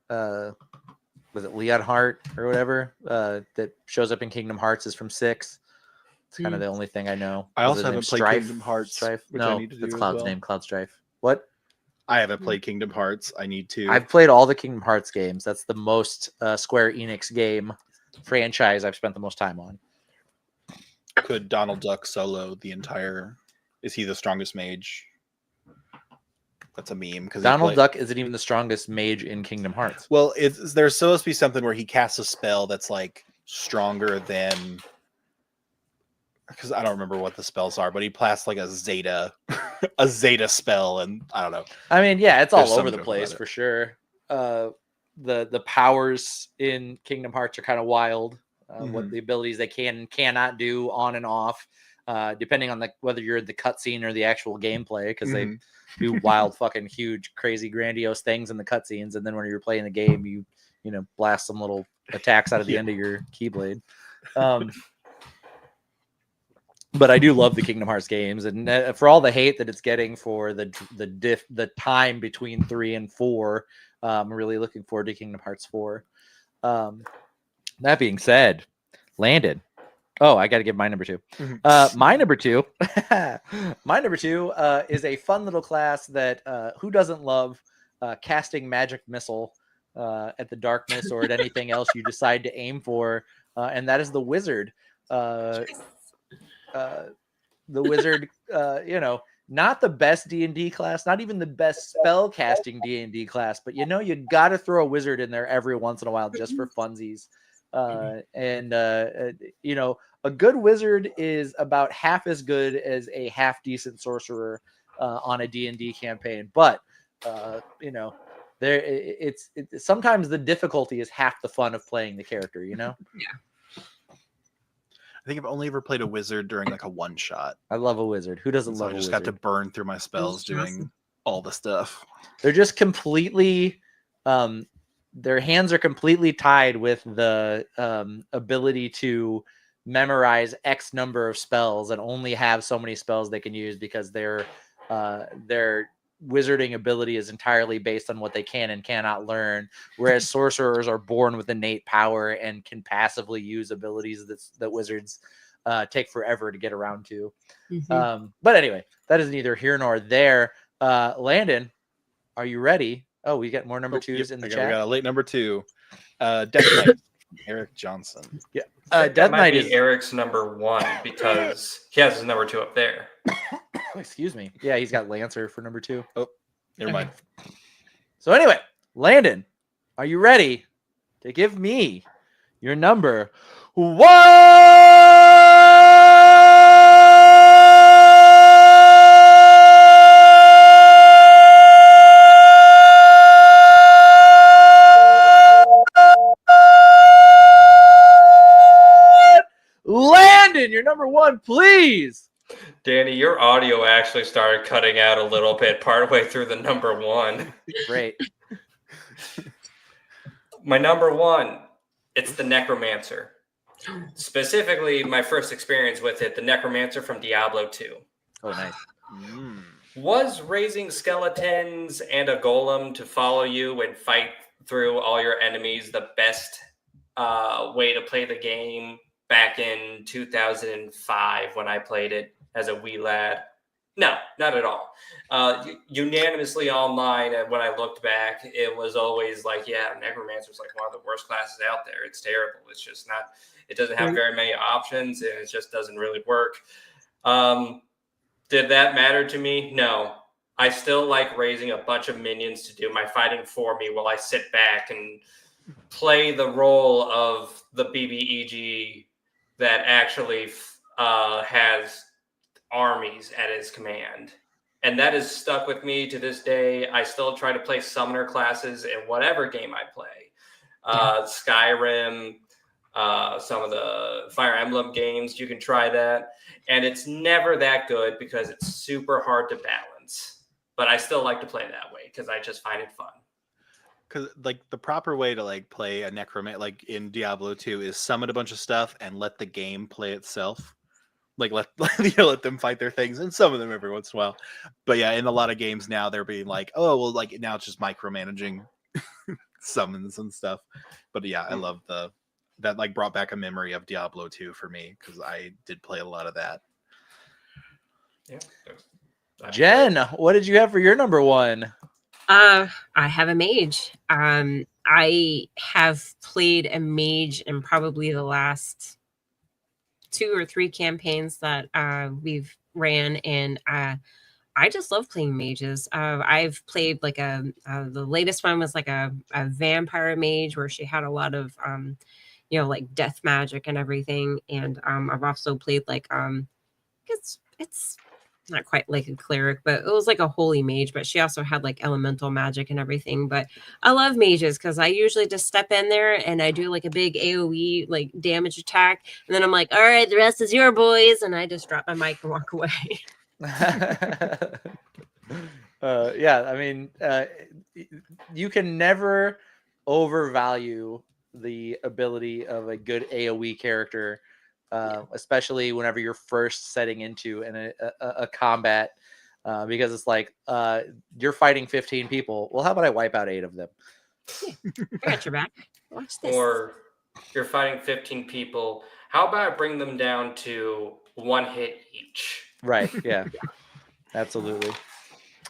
Was it Leon Hart or whatever? That shows up in Kingdom Hearts is from 6. It's kind of the only thing I know. I also haven't played Kingdom Hearts. Strife? Which No, I need to do that's as Cloud's well. name. Cloud Strife. What? I haven't played Kingdom Hearts. I need to. I've played all the Kingdom Hearts games. That's the most Square Enix game franchise I've spent the most time on. Could Donald Duck solo the entire? Is he the strongest mage? That's a meme because Donald Duck isn't even the strongest mage in Kingdom Hearts. Well, there's supposed to be something where he casts a spell that's like stronger than. Because I don't remember what the spells are, but he casts like a Zeta spell, and I don't know. I mean, yeah, it's There's all over some the joke place about it. for sure. The powers in Kingdom Hearts are kind of wild. What the abilities they can and cannot do on and off, depending on whether you're in the cutscene or the actual gameplay, because they do wild, fucking huge, crazy, grandiose things in the cutscenes, and then when you're playing the game, you blast some little attacks out of the end of your keyblade. But I do love the Kingdom Hearts games, and for all the hate that it's getting for the time between 3 and 4, I'm really looking forward to Kingdom Hearts 4. That being said, Landon. Oh, I got to give my number 2. My number 2, is a fun little class that who doesn't love casting magic missile at the darkness or at anything else you decide to aim for, and that is the wizard. The wizard, not the best D&D class, not even the best spell casting D&D class, but you got to throw a wizard in there every once in a while just for funsies. A good wizard is about half as good as a half decent sorcerer on a D&D campaign, but sometimes the difficulty is half the fun of playing the character. Yeah. I think I've only ever played a wizard during like a one shot. I love a wizard. Who doesn't love a wizard? I just got to burn through my spells doing all the stuff. They're just completely, their hands are completely tied with the ability to memorize X number of spells and only have so many spells they can use because their wizarding ability is entirely based on what they can and cannot learn, whereas sorcerers are born with innate power and can passively use abilities that wizards take forever to get around to. But anyway, that is neither here nor there. Landon, are you ready? Oh, we got more number 2s in the chat. We got a late number 2. Death Knight, Eric Johnson. Yeah, Death Knight is Eric's number 1 because he has his number 2 up there. Excuse me. Yeah, he's got Lancer for number 2. Oh, never mind. So anyway, Landon, are you ready to give me your number 1? Landon, your number 1, please. Danny, your audio actually started cutting out a little bit partway through the number 1. Great. My number 1, it's the Necromancer. Specifically, my first experience with it, the Necromancer from Diablo 2. Oh, nice. Was raising skeletons and a golem to follow you and fight through all your enemies the best way to play the game back in 2005 when I played it as a wee lad? No, not at all. Unanimously online, and when I looked back, it was always like, yeah, Necromancer is like one of the worst classes out there. It's terrible. It's just not, it doesn't have very many options, and it just doesn't really work. Did that matter to me? No. I still like raising a bunch of minions to do my fighting for me while I sit back and play the role of the BBEG that actually has armies at his command. And that has stuck with me to this day. I still try to play summoner classes in whatever game I play. Skyrim, some of the Fire Emblem games, you can try that. And it's never that good because it's super hard to balance. But I still like to play that way because I just find it fun. Because like the proper way to like play a necromancer like in Diablo 2 is summon a bunch of stuff and let the game play itself. Like let let them fight their things and summon them every once in a while. But yeah, in a lot of games now they're being like, oh well, like now it's just micromanaging summons and stuff. But yeah, I love that like brought back a memory of Diablo 2 for me because I did play a lot of that. Yeah. Jen, what did you have for your number one? I have a mage. I have played a mage in probably the last 2 or 3 campaigns that we've ran, and I just love playing mages. I've played like the latest one was like a vampire mage where she had a lot of like death magic and everything, and I've also played like it's not quite like a cleric, but it was like a holy mage, but she also had like elemental magic and everything. But I love mages because I usually just step in there and I do like a big AoE like damage attack, and then I'm like, all right, the rest is your boys, and I just drop my mic and walk away. Yeah, I mean, you can never overvalue the ability of a good AoE character, especially whenever you're first setting into a combat, because it's like you're fighting 15 people. Well, how about I wipe out 8 of them? Yeah, I got your back. Watch this. Or you're fighting 15 people. How about I bring them down to 1 hit each? Right. Yeah. Absolutely.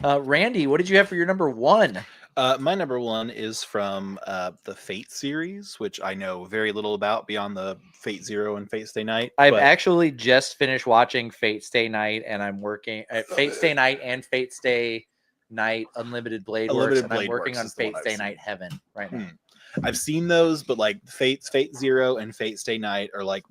Randy, what did you have for your number one? My number one is from the Fate series, which I know very little about beyond the Fate Zero and Fate Stay Night. I've actually just finished watching Fate Stay Night, and I'm working at Fate Stay Night and Fate Stay Night Unlimited Blade Works, and I'm working on Fate Stay Night Heaven right now. I've seen those, but like Fate Zero and Fate Stay Night are like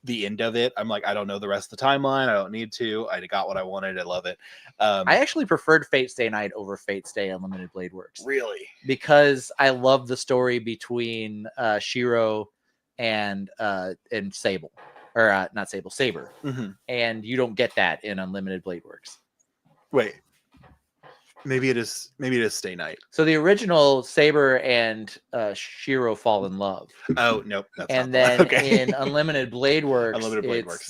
the end of it. I'm like, I don't know the rest of the timeline. I don't need to. I got what I wanted. I love it. I actually preferred Fate Stay Night over Fate Stay Unlimited Blade Works. Really? Because I love the story between Shiro and Sable. Or not Sable, Saber. Mm-hmm. And you don't get that in Unlimited Blade Works. Wait. Maybe it is Stay Night. So the original Saber and Shiro fall in love. Oh, nope. And then in Unlimited Blade Works,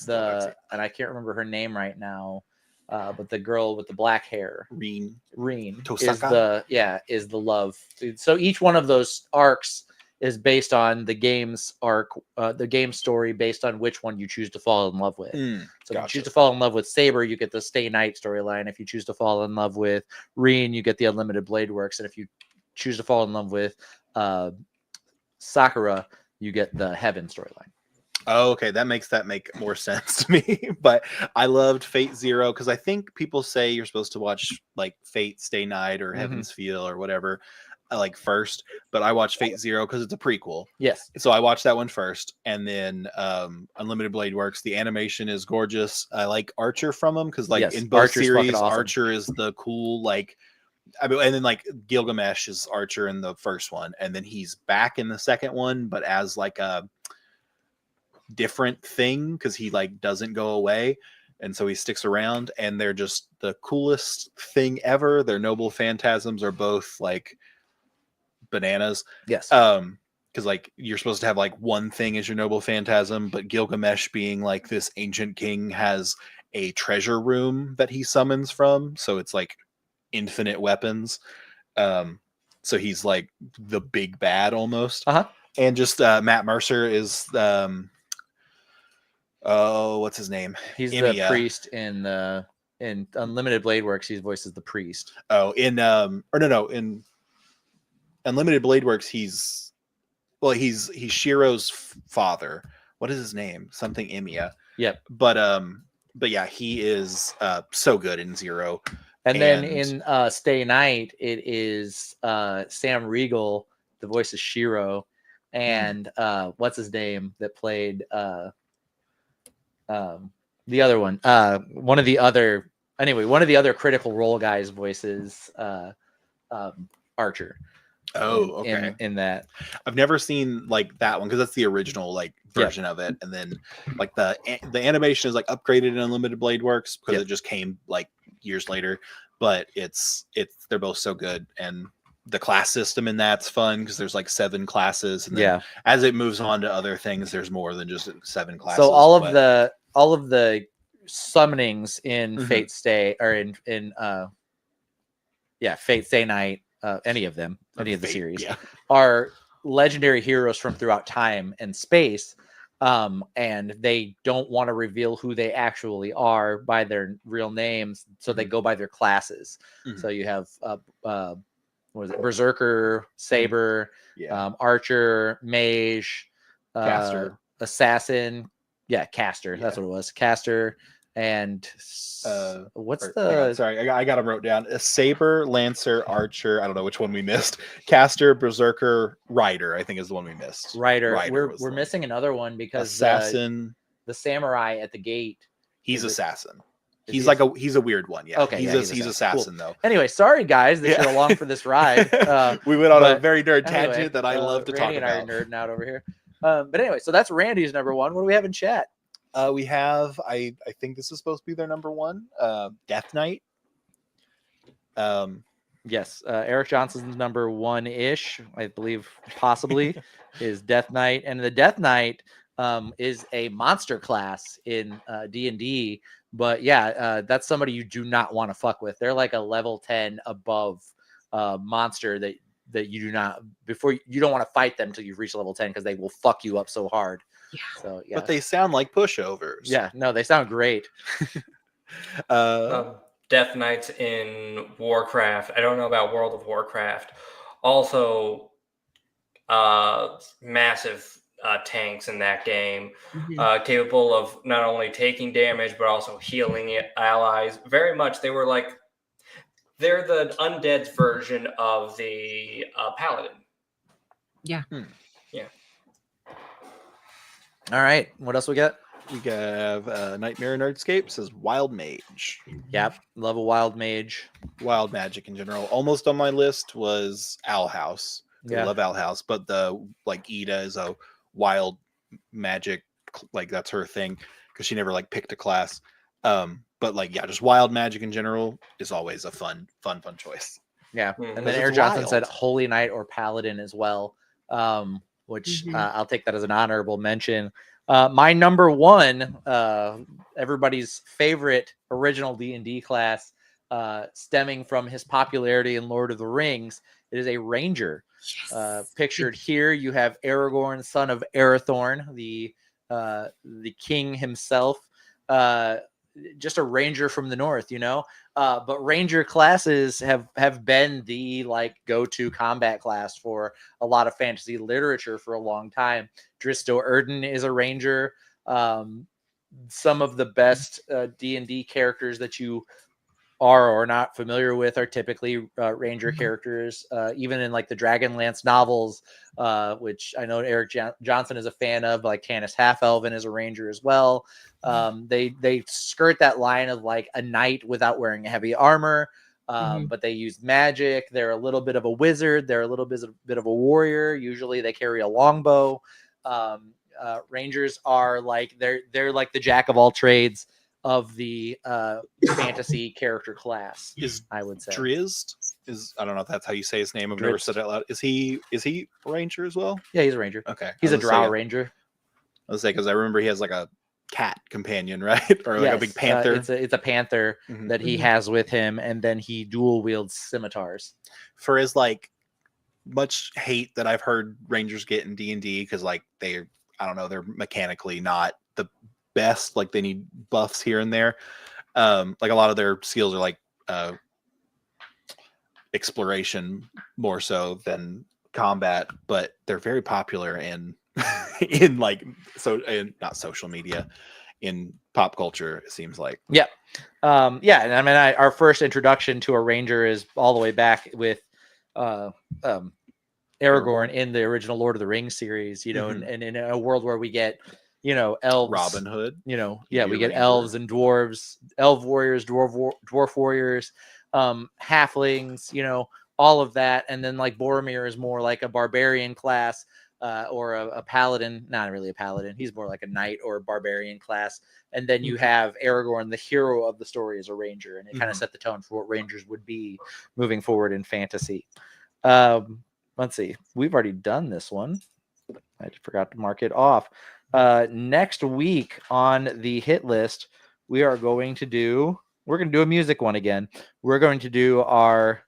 and I can't remember her name right now, but the girl with the black hair, Reen Tosaka? is the love. So each one of those arcs is based on the game's arc, the game story based on which one you choose to fall in love with. So if you choose to fall in love with Saber, you get the Stay Night storyline. If you choose to fall in love with Reen, you get the Unlimited Blade Works. And if you choose to fall in love with Sakura, you get the Heaven storyline. Oh, okay. That makes more sense to me. But I loved Fate Zero because I think people say you're supposed to watch like Fate Stay Night or Heaven's Feel or whatever like first, but I watched Fate Zero because it's a prequel. Yes. So I watched that one first, and then Unlimited Blade Works. The animation is gorgeous. I like Archer from them because like in both Archer's series, awesome. Archer is the cool like. I mean, and then like Gilgamesh is Archer in the first one, and then he's back in the second one, but as like a different thing because he like doesn't go away. And so he sticks around, and they're just the coolest thing ever. Their noble phantasms are both like bananas. Yes. Because like you're supposed to have like one thing as your noble phantasm, but Gilgamesh being like this ancient king has a treasure room that he summons from. So it's like infinite weapons. So he's like the big bad almost. And just Matt Mercer is what's his name? He's the priest in Unlimited Blade Works. He voices the priest. Oh, in Unlimited Blade Works, he's Shiro's father. What is his name? Something Emiya. Yep. But yeah, he is so good in Zero. And then in Stay Night, it is Sam Riegel, the voice of Shiro, and what's his name that played the other one. One of the other critical role guys voices Archer. Oh, okay. In that, I've never seen like that one because that's the original like version of it, and then like the animation is like upgraded in Unlimited Blade Works because it just came like years later. But it's they're both so good, and the class system in that's fun because there's like 7 classes, and then as it moves on to other things, there's more than just 7 classes. So all of the summonings in Fate Stay or in Fate Stay Night, any of them, any of the series are legendary heroes from throughout time and space. And they don't want to reveal who they actually are by their real names, so they go by their classes. So you have what is it? Berserker, Saber, Archer, Mage, Caster, Assassin. Yeah, Caster. That's what it was. Caster and sorry, I got them wrote down. A Saber, Lancer, Archer. I don't know which one we missed. Caster, Berserker, Rider. I think is the one we missed. Rider we're missing another one because Assassin, the samurai at the gate. He's Assassin. He's a weird one. Yeah. Okay. He's assassin though. Anyway, sorry guys that you're along for this ride. We went on a very nerd tangent that I love to Randy talk about. and I are nerding out over here. But anyway, so that's Randy's number one. What do we have in chat? We have I think this is supposed to be their number one. Death Knight. Yes, Eric Johnson's number one-ish, I believe, possibly, is Death Knight, and the Death Knight is a monster class in D&D. But that's somebody you do not want to fuck with. They're like a level 10 above monster that you do not you don't want to fight them until you've reached level 10 because they will fuck you up so hard. Yeah. So but they sound like pushovers. Yeah, no, they sound great. Death Knights in Warcraft. I don't know about World of Warcraft. Also, massive tanks in that game, capable of not only taking damage but also healing allies. Very much, they're the undead's version of the paladin. Yeah. Yeah. All right, what else we got? We have Nightmare Nerdscape says Wild Mage. Yep, love a Wild Mage. Wild magic in general. Almost on my list was Owl House. I love Owl House, but Ida is a wild magic, that's her thing because she never picked a class. But just wild magic in general is always a fun choice. Yeah, and then Eric Johnson said Holy Knight or Paladin as well, which I'll take that as an honorable mention. My number one, everybody's favorite original D&D class, stemming from his popularity in Lord of the Rings, it is a Ranger. Yes. Pictured here, you have Aragorn, son of Arathorn, the king himself. Just a Ranger from the north, but Ranger classes have been the go-to combat class for a lot of fantasy literature for a long time. Dristo Erden is a Ranger. Some of the best D&D characters that you are or not familiar with are typically Ranger characters, even in the Dragonlance novels, which I know Eric Johnson is a fan of, Canis Half-Elven is a Ranger as well. They skirt that line of a knight without wearing heavy armor, but they use magic. They're a little bit of a wizard. They're a little bit of a warrior. Usually they carry a longbow. Rangers are they're like the jack of all trades of the fantasy character class. I would say Drizzt is, I don't know if that's how you say his name. I've never said it out loud. Is he a Ranger as well? Yeah, he's a Ranger. Okay, he's a Drow Ranger. I was saying because I remember he has a cat companion, right? Or a big panther. It's a panther that he has with him, and then he dual wields scimitars. For his much hate that I've heard Rangers get in D&D because they're mechanically not the best. They need buffs here and there. A lot of their skills are exploration more so than combat, but they're very popular in not social media, in pop culture, it seems like. Yeah. And I mean, our first introduction to a Ranger is all the way back with Aragorn in the original Lord of the Rings series, and in a world where we get elves, Robin Hood, we get elves and dwarves, elf warriors, dwarf warriors, halflings, all of that. And then Boromir is more like a barbarian class, or a paladin, not really a paladin. He's more like a knight or a barbarian class. And then you have Aragorn, the hero of the story, as a Ranger. And it kind of set the tone for what Rangers would be moving forward in fantasy. Let's see. We've already done this one. I just forgot to mark it off. Next week on the hit list, we're going to do a music one again. We're going to do our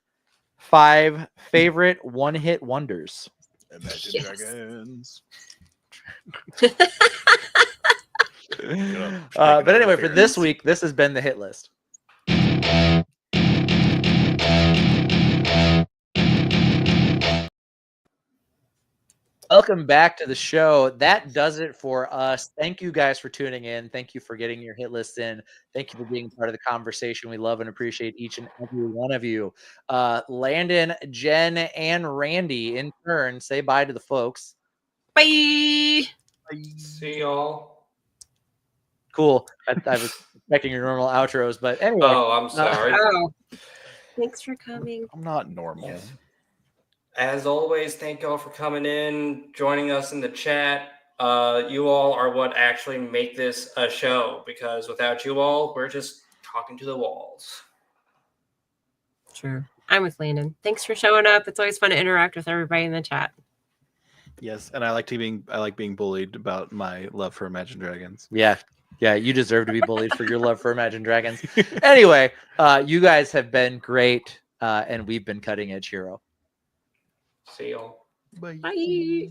5 favorite one-hit wonders. Imagine Dragons. But anyway, for this week, this has been the hit list. Welcome back to the show. That does it for us. Thank you guys for tuning in. Thank you for getting your hit list in. Thank you for being part of the conversation. We love and appreciate each and every one of you. Landon, Jen, and Randy, in turn, say bye to the folks. Bye. See y'all. Cool. I was expecting your normal outros, but anyway. Oh, I'm sorry. Thanks for coming. I'm not normal. Yes. As always, thank you all for coming in, joining us in the chat. You all are what actually make this a show, because without you all, we're just talking to the walls. True. I'm with Landon. Thanks for showing up. It's always fun to interact with everybody in the chat. Yes, and I like being bullied about my love for Imagine Dragons. Yeah, you deserve to be bullied for your love for Imagine Dragons. Anyway, you guys have been great, and we've been Cutting Edge Hero. See y'all. Bye.